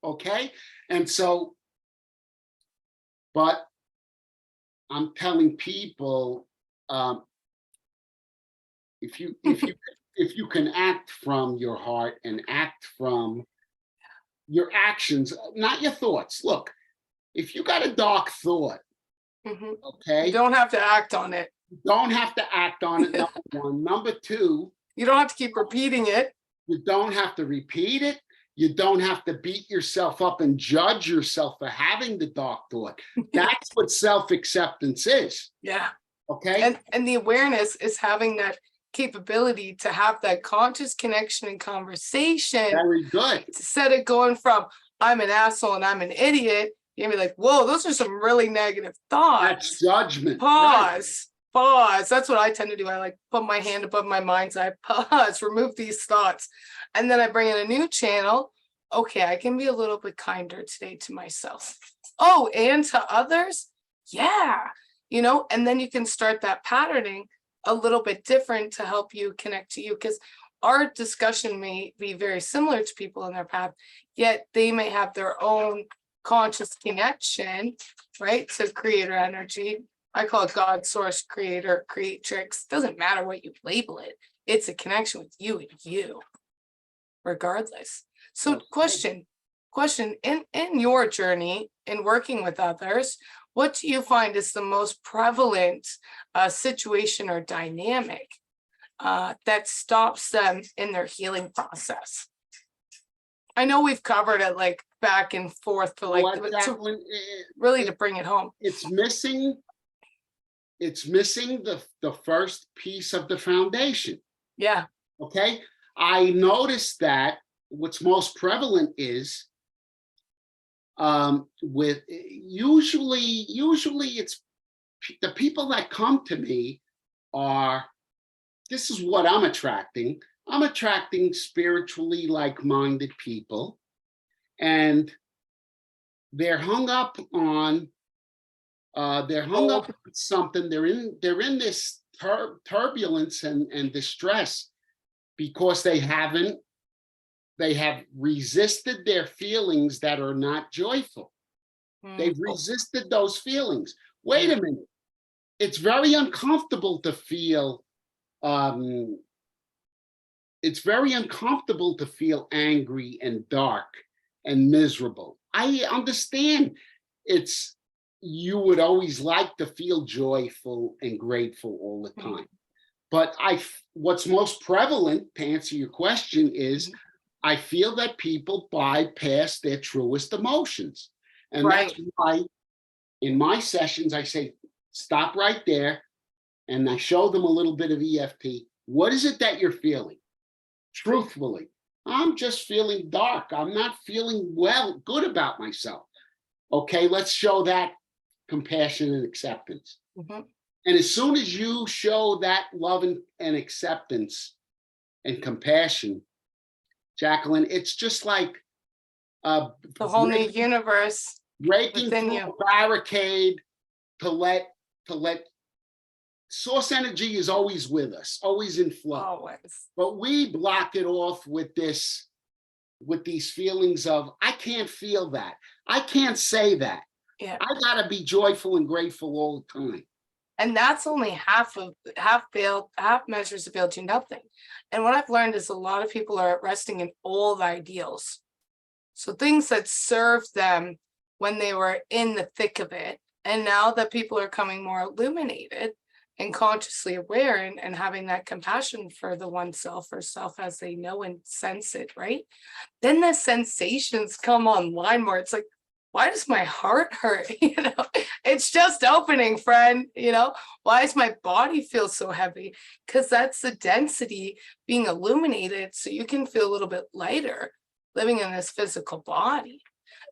okay? And so, but I'm telling people, if you if you can act from your heart and act from your actions, not your thoughts. Look, if you got a dark thought, You okay, don't have to act on it. you don't have to act on it. Number one. Number two, You don't have to keep repeating it. you don't have to repeat it. You don't have to beat yourself up and judge yourself for having the dark thought. That's what self-acceptance is. Yeah. Okay. And the awareness is having that capability to have that conscious connection and conversation. Very good. Instead of going from I'm an asshole and I'm an idiot, you're gonna be like, whoa, those are some really negative thoughts. That's judgment. Pause. Right. Pause. That's what I tend to do. I like put my hand above my mind's eye, pause, remove these thoughts. And then I bring in a new channel. Okay, I can be a little bit kinder today to myself. Oh, and to others? Yeah. And then you can start that patterning a little bit different to help you connect to you, because our discussion may be very similar to people in their path, yet they may have their own conscious connection, right, to creator energy. I call it God, source, creator, creatrix. Doesn't matter what you label it. It's a connection with you and you, regardless. So question, in your journey in working with others, what do you find is the most prevalent situation or dynamic that stops them in their healing process? I know we've covered it like back and forth, but like really to bring it home. It's missing the first piece of the foundation. Yeah. Okay. I noticed that what's most prevalent is with usually it's the people that come to me this is what I'm attracting spiritually like-minded people, and they're hung up on something. They're in this turbulence and distress because they have resisted their feelings that are not joyful. They've resisted those feelings. Wait a minute. It's very uncomfortable to feel angry and dark and miserable. I understand you would always like to feel joyful and grateful all the time. But what's most prevalent, to answer your question, is I feel that people bypass their truest emotions. And that's why in my sessions, I say, stop right there. And I show them a little bit of EFT. What is it that you're feeling? Truthfully, I'm just feeling dark. I'm not feeling good about myself. Okay, let's show that compassion and acceptance. And as soon as you show that love and acceptance and compassion, Jacqueline, it's just like the whole new universe breaking through a barricade to let source energy is always with us, always in flow. Always. But we block it off with these feelings of, I can't feel that. I can't say that. Yeah. I gotta be joyful and grateful all the time. And that's only half measures of failed to nothing. And what I've learned is a lot of people are resting in old ideals. So things that served them when they were in the thick of it. And now that people are coming more illuminated and consciously aware and having that compassion for the oneself or self as they know and sense it, right? Then the sensations come online more. It's like, why does my heart hurt? It's just opening, friend. Why does my body feel so heavy? Because that's the density being illuminated, so you can feel a little bit lighter living in this physical body.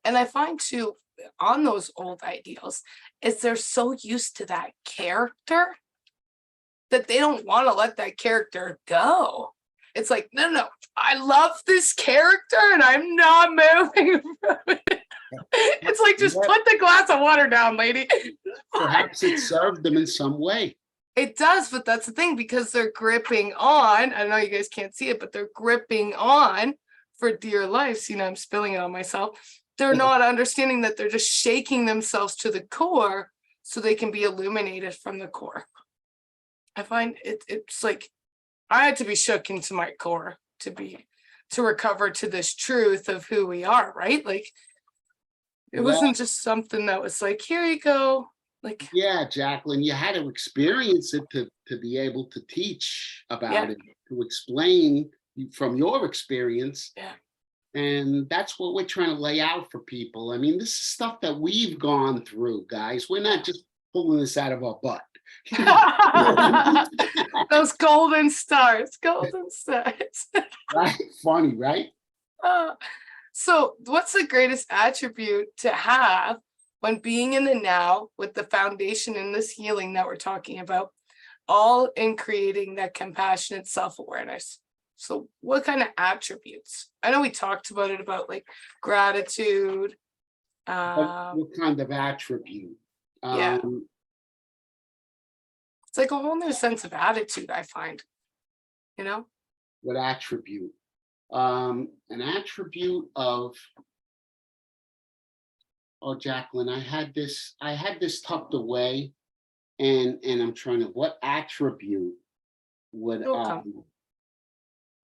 And I find too, on those old ideals, is they're so used to that character that they don't want to let that character go. It's like, no, I love this character and I'm not moving from it. It's like, just put the glass of water down, lady. Perhaps it served them in some way. It does, but that's the thing, because they're gripping on. I know you guys can't see it, but they're gripping on for dear life. I'm spilling it on myself. they're not understanding that they're just shaking themselves to the core so they can be illuminated from the core. I find it's like I had to be shook into my core to recover to this truth of who we are, right? Like it Well, wasn't just something that was like, here you go. Like, yeah, Jacqueline, you had to experience it to be able to teach about yeah, it, to explain from your experience. yeah. And that's what we're trying to lay out for people. I mean, this is stuff that we've gone through, guys. We're not just pulling this out of our butt. You know what I mean? Those golden stars, golden stars. Right? Funny, right? Uh, so, what's the greatest attribute to have when being in the now with the foundation in this healing that we're talking about, all in creating that compassionate self-awareness? So, what kind of attributes? I know we talked about it about like gratitude. What kind of attribute? Yeah, it's like a whole new sense of attitude, I find, you know? What attribute? An attribute of, oh, Jacqueline, I had this tucked away, and I'm trying to, what attribute would It'll come.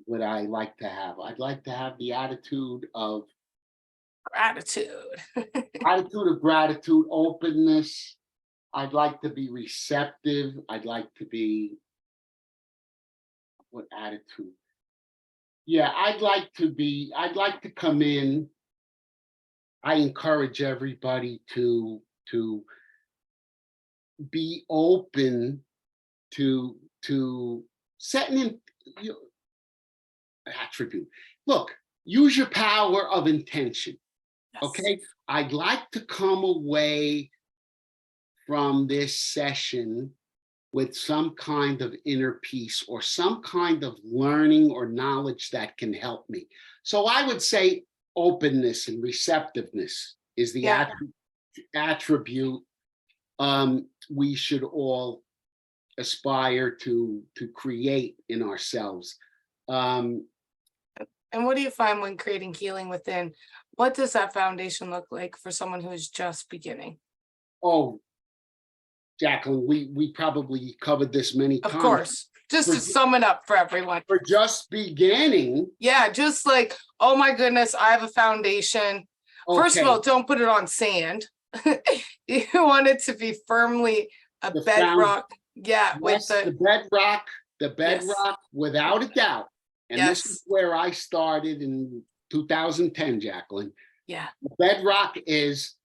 would I like to have? I'd like to have the Gratitude. attitude of gratitude, openness. I'd like to be receptive. I'd like to be, what attitude? Yeah, I'd like to come in. I encourage everybody to be open to setting in, you know, attribute. Look, use your power of intention. Yes. Okay. I'd like to come away from this session with some kind of inner peace or some kind of learning or knowledge that can help me. So I would say openness and receptiveness is the Yeah. attribute we should all aspire to create in ourselves. And what do you find when creating healing within? What does that foundation look like for someone who is just beginning? Oh, Jacqueline, we probably covered this many Of times. course, just to sum it up for everyone. For just beginning. Yeah, just like, oh my goodness, I have a foundation. First of Okay. all, don't put it on sand. You want it to be firmly a The bedrock. Yeah, with Yes, the bedrock, Yes. without a doubt. And this is Yes. where I started in 2010, Jacqueline. Yeah, The bedrock is,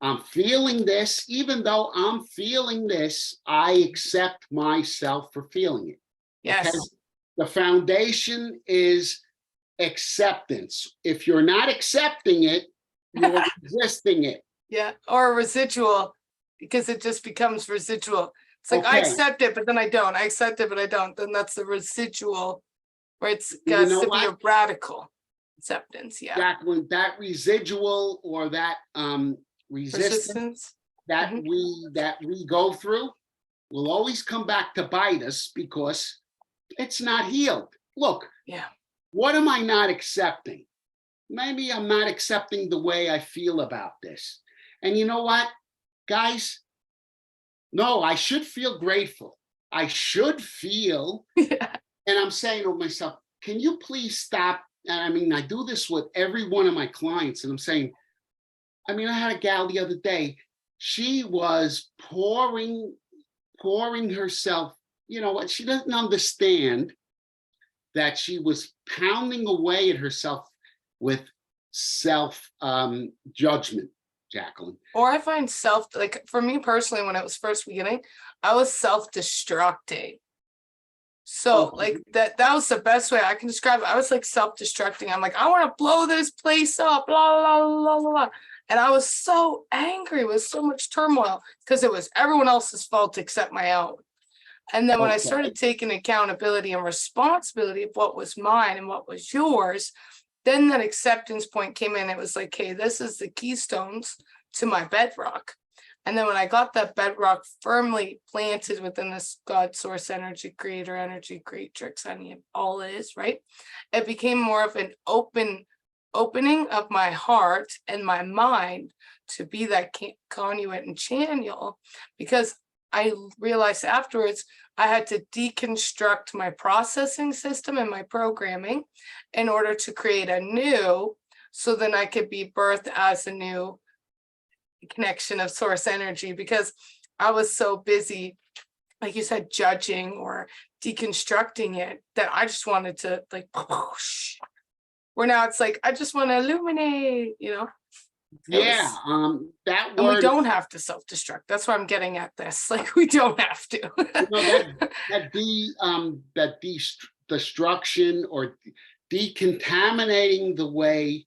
I'm feeling this. Even though I'm feeling this, I accept myself for feeling it. yes. Okay? The foundation is acceptance. If you're not accepting it, you're resisting it. Yeah, or a residual, because it just becomes residual. It's like I Okay. accept it, but then I don't. I accept it, but I don't. Then that's the residual, where it's You got know to be what? a radical acceptance. Yeah, Jacqueline, that residual or that resistance resistance. that Mhm. we go through will always come back to bite us because it's not healed. Look, Yeah, what am I not accepting? Maybe I'm not accepting the way I feel about this. And you know what, guys? No, I should feel grateful. I should feel, yeah, and I'm saying to myself, can you please stop? And I mean, I do this with every one of my clients, and I'm saying, I mean, I had a gal the other day. She was pouring herself, you know what? She doesn't understand that she was pounding away at herself with self judgment, Jacqueline. Or I find like for me personally, when I was first beginning, I was self-destructing. So Okay. like that was the best way I can describe it. I was like self-destructing. I'm like, I want to blow this place up, blah, blah, blah, blah, blah. And I was so angry with so much turmoil because it was everyone else's fault except my own. And then when I Okay. started taking accountability and responsibility of what was mine and what was yours, then that acceptance point came in. It was like, hey, this is the keystones to my bedrock. And then when I got that bedrock firmly planted within this God source energy, creator energy, creatrix, any of all it is, right? It became more of an open opening of my heart and my mind to be that conduit and channel, because I realized afterwards I had to deconstruct my processing system and my programming in order to create a new, so then I could be birthed as a new connection of source energy, because I was so busy, like you said, judging or deconstructing it, that I just wanted to like, where now it's like, I just want to illuminate, Yeah, that and we word, don't have to self-destruct. That's why I'm getting at this. Like, we don't have to. that destruction or decontaminating the way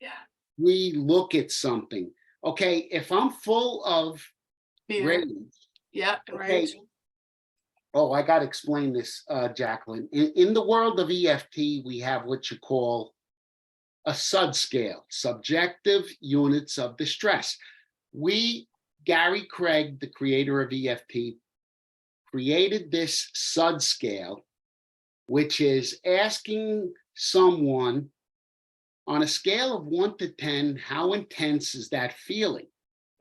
Yeah. we look at something. Okay, if I'm full of Yeah. rage, Yeah. okay. Right. Oh, I got to explain this, Jacqueline. In the world of EFT, we have what you call a SUD scale, subjective units of distress. Gary Craig, the creator of EFT, created this SUD scale, which is asking someone on a scale of 1 to 10, how intense is that feeling?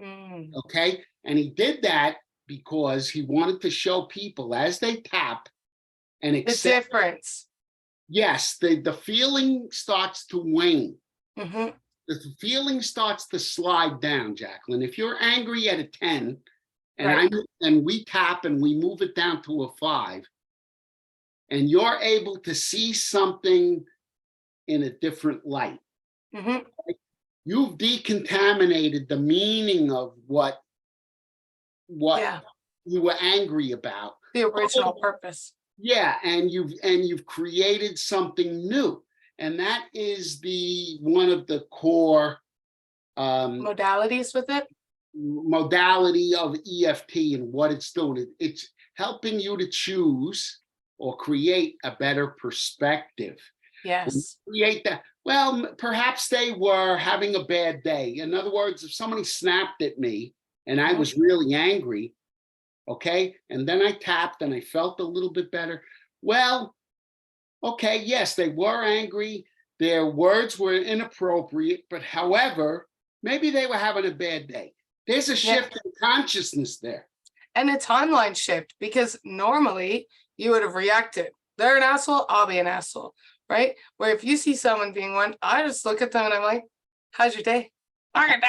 Mm. Okay. And he did that because he wanted to show people as they tap and The accept. difference. Yes, the feeling starts to wane. Mm-hmm. The feeling starts to slide down, Jacqueline. If you're angry at a 10, and Right. and we tap and we move it down to a 5, and you're able to see something in a different light, Mm-hmm. you've decontaminated the meaning of what Yeah. you were angry about. The original purpose. Yeah, and you've created something new, and that is the one of the core Modalities with it. modality of EFT and what it's doing. It's helping you to choose or create a better perspective. Yes. Create that. Well, perhaps they were having a bad day. In other words, if somebody snapped at me and I was really angry, okay, and then I tapped and I felt a little bit better. Well, okay, yes, they were angry. Their words were inappropriate, but however, maybe they were having a bad day. There's a shift in consciousness there. And a timeline shift, because normally you would have reacted. They're an asshole, I'll be an asshole, right? Where if you see someone being one, I just look at them and I'm like, how's your day? I'm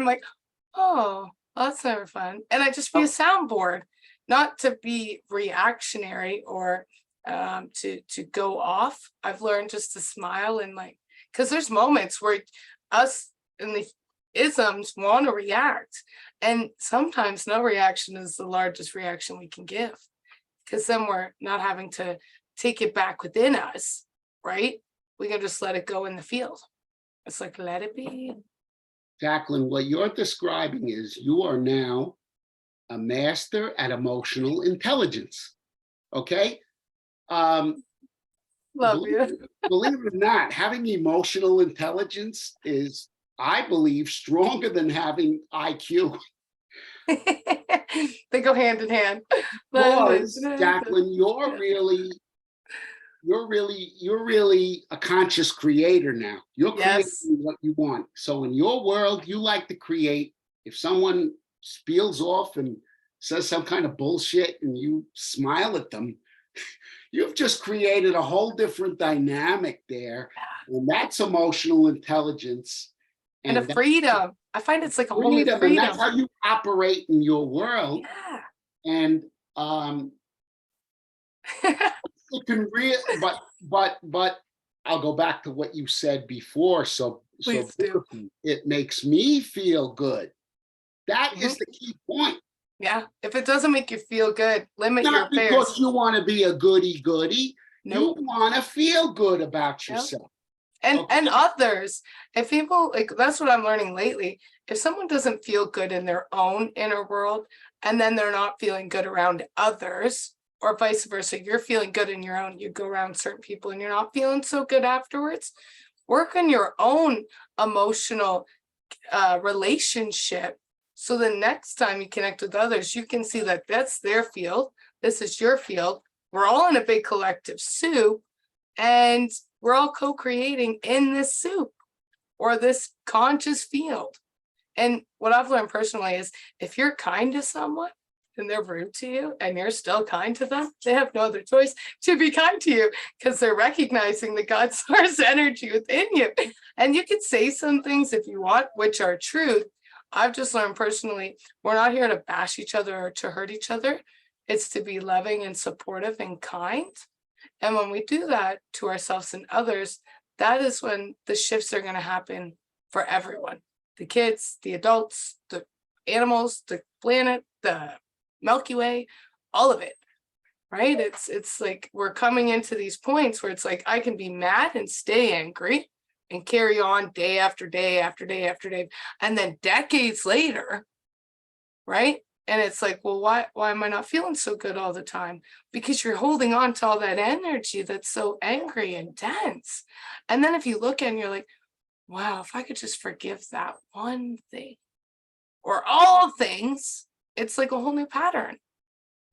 like, oh, well, that's never fun. And I just be a soundboard, not to be reactionary or to go off. I've learned just to smile and like, because there's moments where us in the isms want to react, and sometimes no reaction is the largest reaction we can give, because then we're not having to take it back within us, right? We can just let it go in the field. It's like, let it be. Jacqueline, what you're describing is you are now a master at emotional intelligence. Okay. Love you. Believe it or not, having emotional intelligence is, I believe, stronger than having IQ. They go hand in hand. Because, Jacqueline, you're really a conscious creator now. You're creating what you want. So in your world, you like to create. If someone spiels off and says some kind of bullshit and you smile at them, you've just created a whole different dynamic there. And that's emotional intelligence. And a freedom. I find it's like a whole new freedom. And that's how you operate in your world. Yeah. And it can really, but I'll go back to what you said before. So it makes me feel good. That is the key point. Yeah. If it doesn't make you feel good, limit your Not affairs. because you want to be a goody goody. Nope. You want to feel good about yourself. And others. If people, like, that's what I'm learning lately. If someone doesn't feel good in their own inner world, and then they're not feeling good around others, or vice versa, you're feeling good in your own, you go around certain people and you're not feeling so good afterwards, work on your own emotional relationship. So the next time you connect with others, you can see that that's their field. This is your field. We're all in a big collective soup, and we're all co-creating in this soup or this conscious field. And what I've learned personally is if you're kind to someone and they're rude to you and you're still kind to them, they have no other choice to be kind to you because they're recognizing the God source energy within you. And you can say some things if you want, which are truth. I've just learned personally, we're not here to bash each other or to hurt each other. It's to be loving and supportive and kind. And when we do that to ourselves and others, that is when the shifts are going to happen for everyone. The kids, the adults, the animals, the planet, the Milky Way, all of it, right? It's like we're coming into these points where it's like I can be mad and stay angry and carry on day after day after day after day. And then decades later, right? And it's like, well, why am I not feeling so good all the time? Because you're holding on to all that energy that's so angry and dense. And then if you look and you're like, wow, if I could just forgive that one thing or all things, it's like a whole new pattern.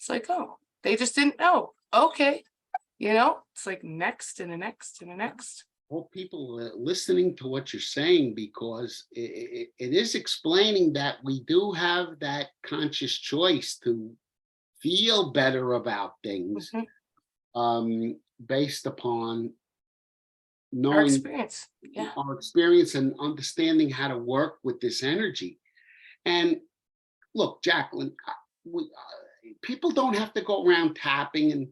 It's like, oh, they just didn't know. Okay. It's like next and the next and the next. Well, people are listening to what you're saying because it is explaining that we do have that conscious choice to feel better about things based upon Our knowing experience. Yeah. our experience and understanding how to work with this energy. And look, Jacqueline, people don't have to go around tapping, and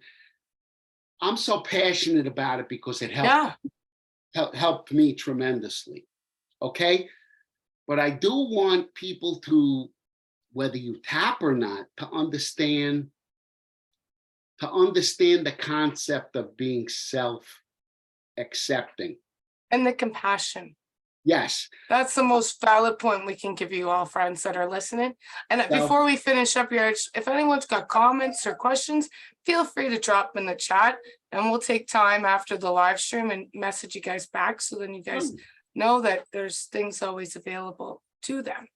I'm so passionate about it because it helped me tremendously. Okay, but I do want people to, whether you tap or not, to understand the concept of being self-accepting And the compassion. Yes. That's the most valid point we can give you all, friends that are listening. And before we finish up here, if anyone's got comments or questions, feel free to drop in the chat and we'll take time after the live stream and message you guys back. So then you guys know that there's things always available to them.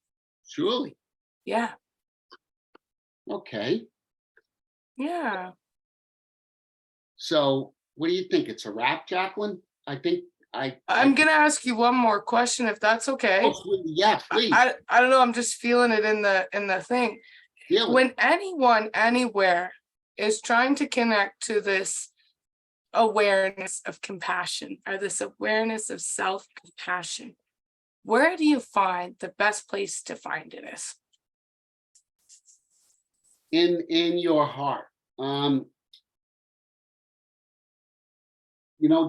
Surely. Yeah. Okay. Yeah. So what do you think? It's a wrap, Jacqueline? I'm going to ask you one more question, if that's okay. Oh, yeah, please. I don't know. I'm just feeling it in the thing. When anyone, anywhere is trying to connect to this awareness of compassion or this awareness of self-compassion, where do you find the best place to find it is? In your heart.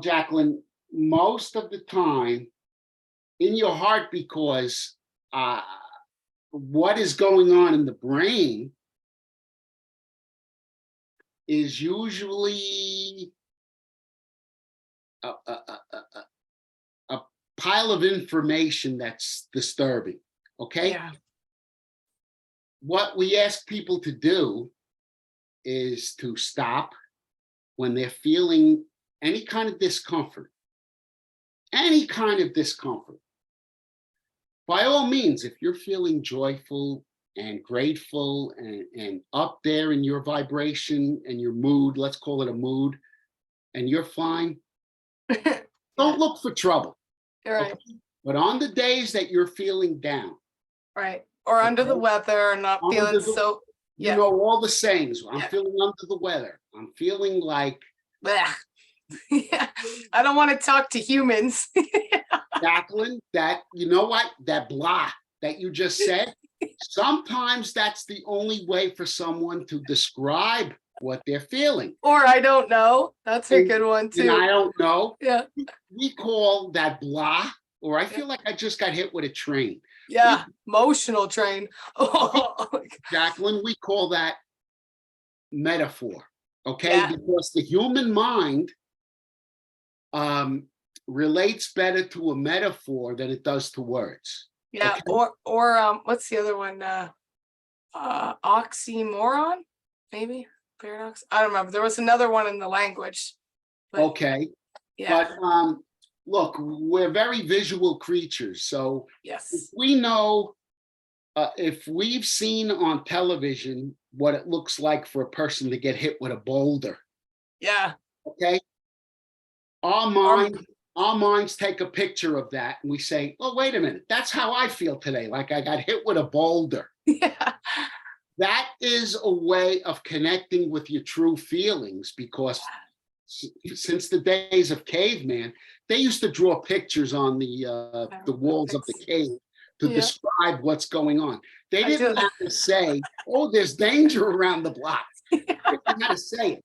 Jacqueline, most of the time in your heart, because what is going on in the brain is usually a pile of information that's disturbing. Okay. Yeah. What we ask people to do is to stop when they're feeling any kind of discomfort. By all means, if you're feeling joyful and grateful and up there in your vibration and your mood, let's call it a mood, and you're fine, don't look for trouble. Right. Okay? But on the days that you're feeling down, right, or under the weather, or not feeling so, you know all the sayings. I'm feeling under the weather. I'm feeling like. Yeah, I don't want to talk to humans. Jacqueline, that that blah that you just said, sometimes that's the only way for someone to describe what they're feeling. Or I don't know. That's a good one too. And I don't know. Yeah. We call that blah, or I feel like I just got hit with a train. Yeah, emotional train. Oh. Jacqueline, we call that metaphor. Okay, because the human mind relates better to a metaphor than it does to words. Yeah, okay? or what's the other one? Oxymoron, maybe paradox. I don't remember. There was another one in the language. But, okay. Yeah. But look, we're very visual creatures, so yes, if we know, if we've seen on television what it looks like for a person to get hit with a boulder. Yeah. Okay. our mind, our minds take a picture of that and we say, oh, wait a minute, that's how I feel today. Like I got hit with a boulder. Yeah. That is a way of connecting with your true feelings, because since the days of caveman, they used to draw pictures on the walls of the cave to describe what's going on. They didn't have to say, oh, there's danger around the block. They didn't have to say it.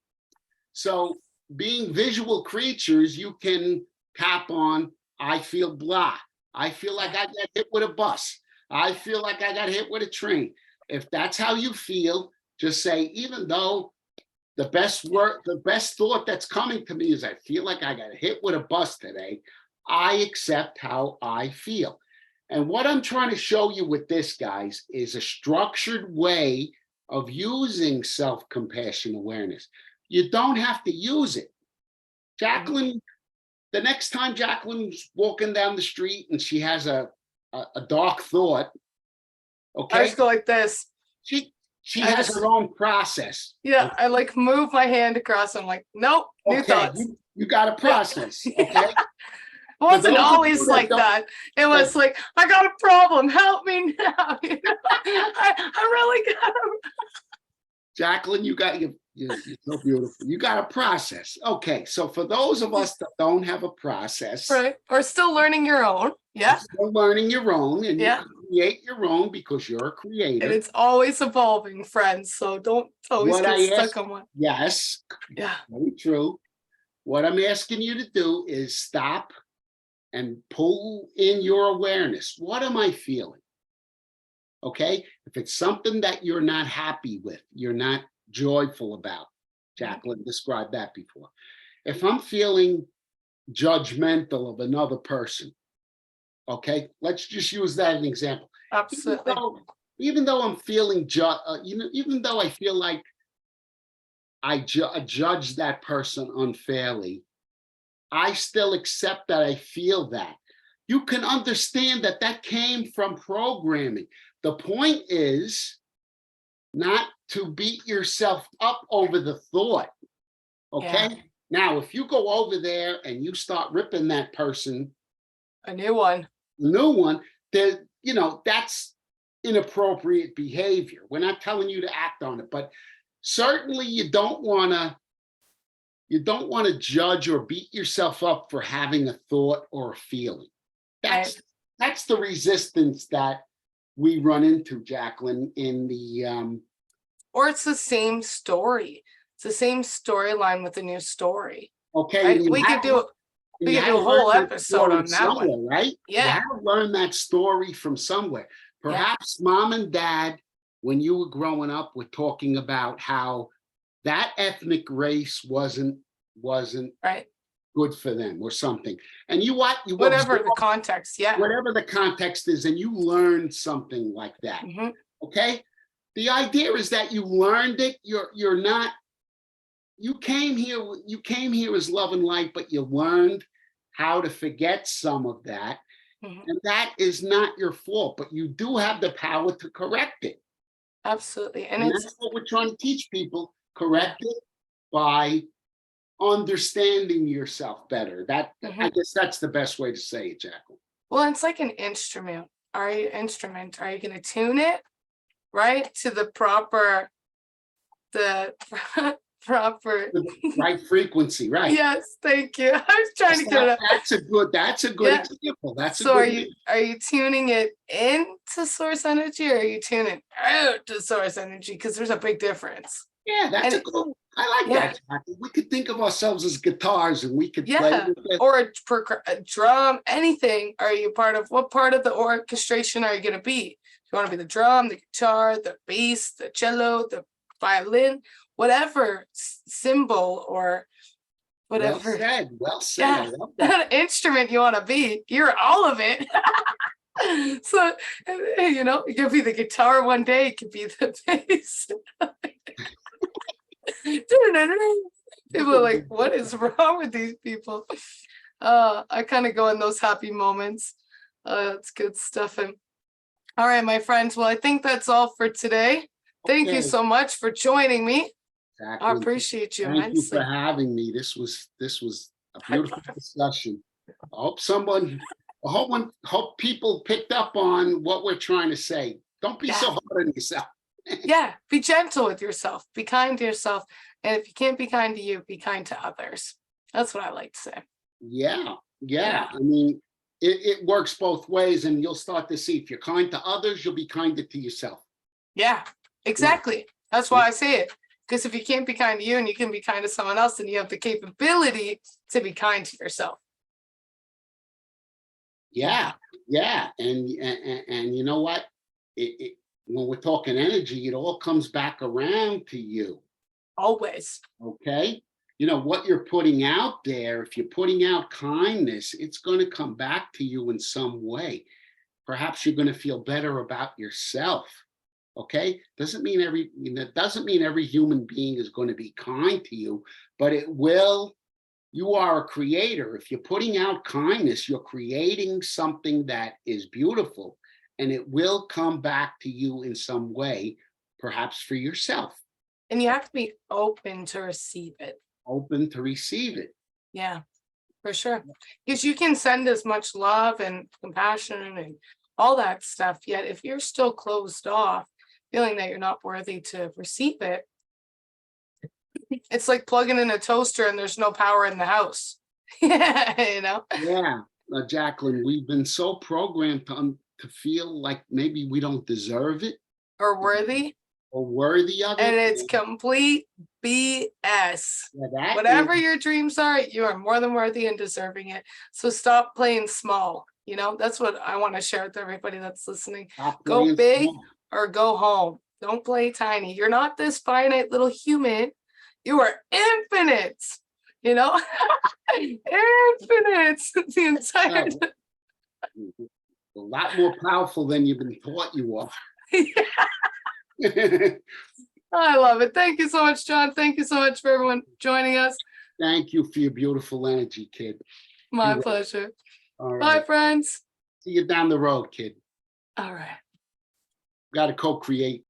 So being visual creatures, you can tap on, I feel blah. I feel like I got hit with a bus. I feel like I got hit with a train. If that's how you feel, just say, even though the best thought that's coming to me is I feel like I got hit with a bus today, I accept how I feel. And what I'm trying to show you with this, guys, is a structured way of using self-compassion awareness. You don't have to use it. Jacqueline, the next time Jacqueline's walking down the street and she has a dark thought, okay? I just go like this. She has her own process. Yeah, I like move my hand across. I'm like, nope, new thoughts. You got a process, okay? It wasn't always like that. It was like, I got a problem. Help me now. You know? I really got a... Jacqueline, you're so beautiful. You got a process. Okay, so for those of us that don't have a process, right, or still learning your own, still learning your own, and you can create your own because you're a creator. And it's always evolving, friends. So don't always get stuck on one. Yes, very true. What I'm asking you to do is stop and pull in your awareness. What am I feeling? Okay, if it's something that you're not happy with, you're not joyful about, Jacqueline described that before. If I'm feeling judgmental of another person, okay, let's just use that as an example. Absolutely. Even though I'm feeling, even though I feel like I judge that person unfairly, I still accept that I feel that. You can understand that that came from programming. The point is not to beat yourself up over the thought, okay? Yeah. Now, if you go over there and you start ripping that person, a new one, that's inappropriate behavior. We're not telling you to act on it, but certainly you don't want to judge or beat yourself up for having a thought or a feeling. That's the resistance that we run into, Jacqueline, in the or it's the same story. It's the same storyline with a new story. Okay, right? We could do a whole episode on that one, right? Yeah, you have to learn that story from somewhere. Perhaps mom and dad, when you were growing up, were talking about how that ethnic race wasn't right, good for them or something. And you whatever the context, whatever the context is, and you learned something like that. Okay, the idea is that you learned it. You're not. You came here as love and light, but you learned how to forget some of that, and that is not your fault. But you do have the power to correct it. Absolutely, and that's what we're trying to teach people: correct it by understanding yourself better. I guess that's the best way to say it, Jacqueline. Well, it's like an instrument. Are you going to tune it right to the proper right frequency, right? Yes, thank you. I was trying to get it. That's a good example. Are you tuning it into source energy, or are you tuning out to source energy? Because there's a big difference. Yeah, that's I like that. We could think of ourselves as guitars, and we could play with it. Or a drum, anything. What part of the orchestration are you going to be? You want to be the drum, the guitar, the bass, the cello, the violin, whatever cymbal or whatever. Well said. I love that. Instrument you want to be. You're all of it. So, it could be the guitar one day. It could be the bass. People are like, what is wrong with these people? I kind of go in those happy moments. That's good stuff. And all right, my friends. Well, I think that's all for today. Thank you so much for joining me. Exactly. I appreciate you. Thank you for having me. This was A beautiful discussion. I hope people picked up on what we're trying to say. Don't be so Yeah. hard on yourself. Yeah, be gentle with yourself, be kind to yourself, and if you can't be kind to you, be kind to others. That's what I like to say. Yeah, Yeah. yeah. I mean, it works both ways, and you'll start to see if you're kind to others, you'll be kinder to yourself. Yeah, Yeah, exactly. That's why I say it. Because if you can't be kind to you and you can be kind to someone else, then you have the capability to be kind to yourself. yeah, yeah. And you know what? When we're talking energy, it all comes back around to you. Always. Okay. You know what you're putting out there, if you're putting out kindness, it's going to come back to you in some way. Perhaps you're going to feel better about yourself. Okay, doesn't mean every human being is going to be kind to you, but it will. You are a creator. If you're putting out kindness, you're creating something that is beautiful, and it will come back to you in some way, perhaps for yourself. And you have to be open to receive it. Open to receive it. Yeah, for sure. Because you can send as much love and compassion and all that stuff. Yet if you're still closed off, feeling that you're not worthy to receive it, it's like plugging in a toaster and there's no power in the house. Yeah. Yeah, Jacqueline, we've been so programmed to feel like maybe we don't deserve it Or worthy. or worthy of And it. it's complete BS. Yeah, that Whatever is, your dreams are, you are more than worthy and deserving it. So stop playing small. That's what I want to share with everybody that's listening. stop Go playing big small. or go home. Don't play tiny. You're not this finite little human. You are infinite. You know, infinite. The entire. A lot more powerful than you've been taught you are. I love it. Thank you so much, John. Thank you so much for everyone joining us. Thank you for your beautiful energy, kid. My You're pleasure. All Bye, right. friends. See you down the road, kid. All right. Got to co-create.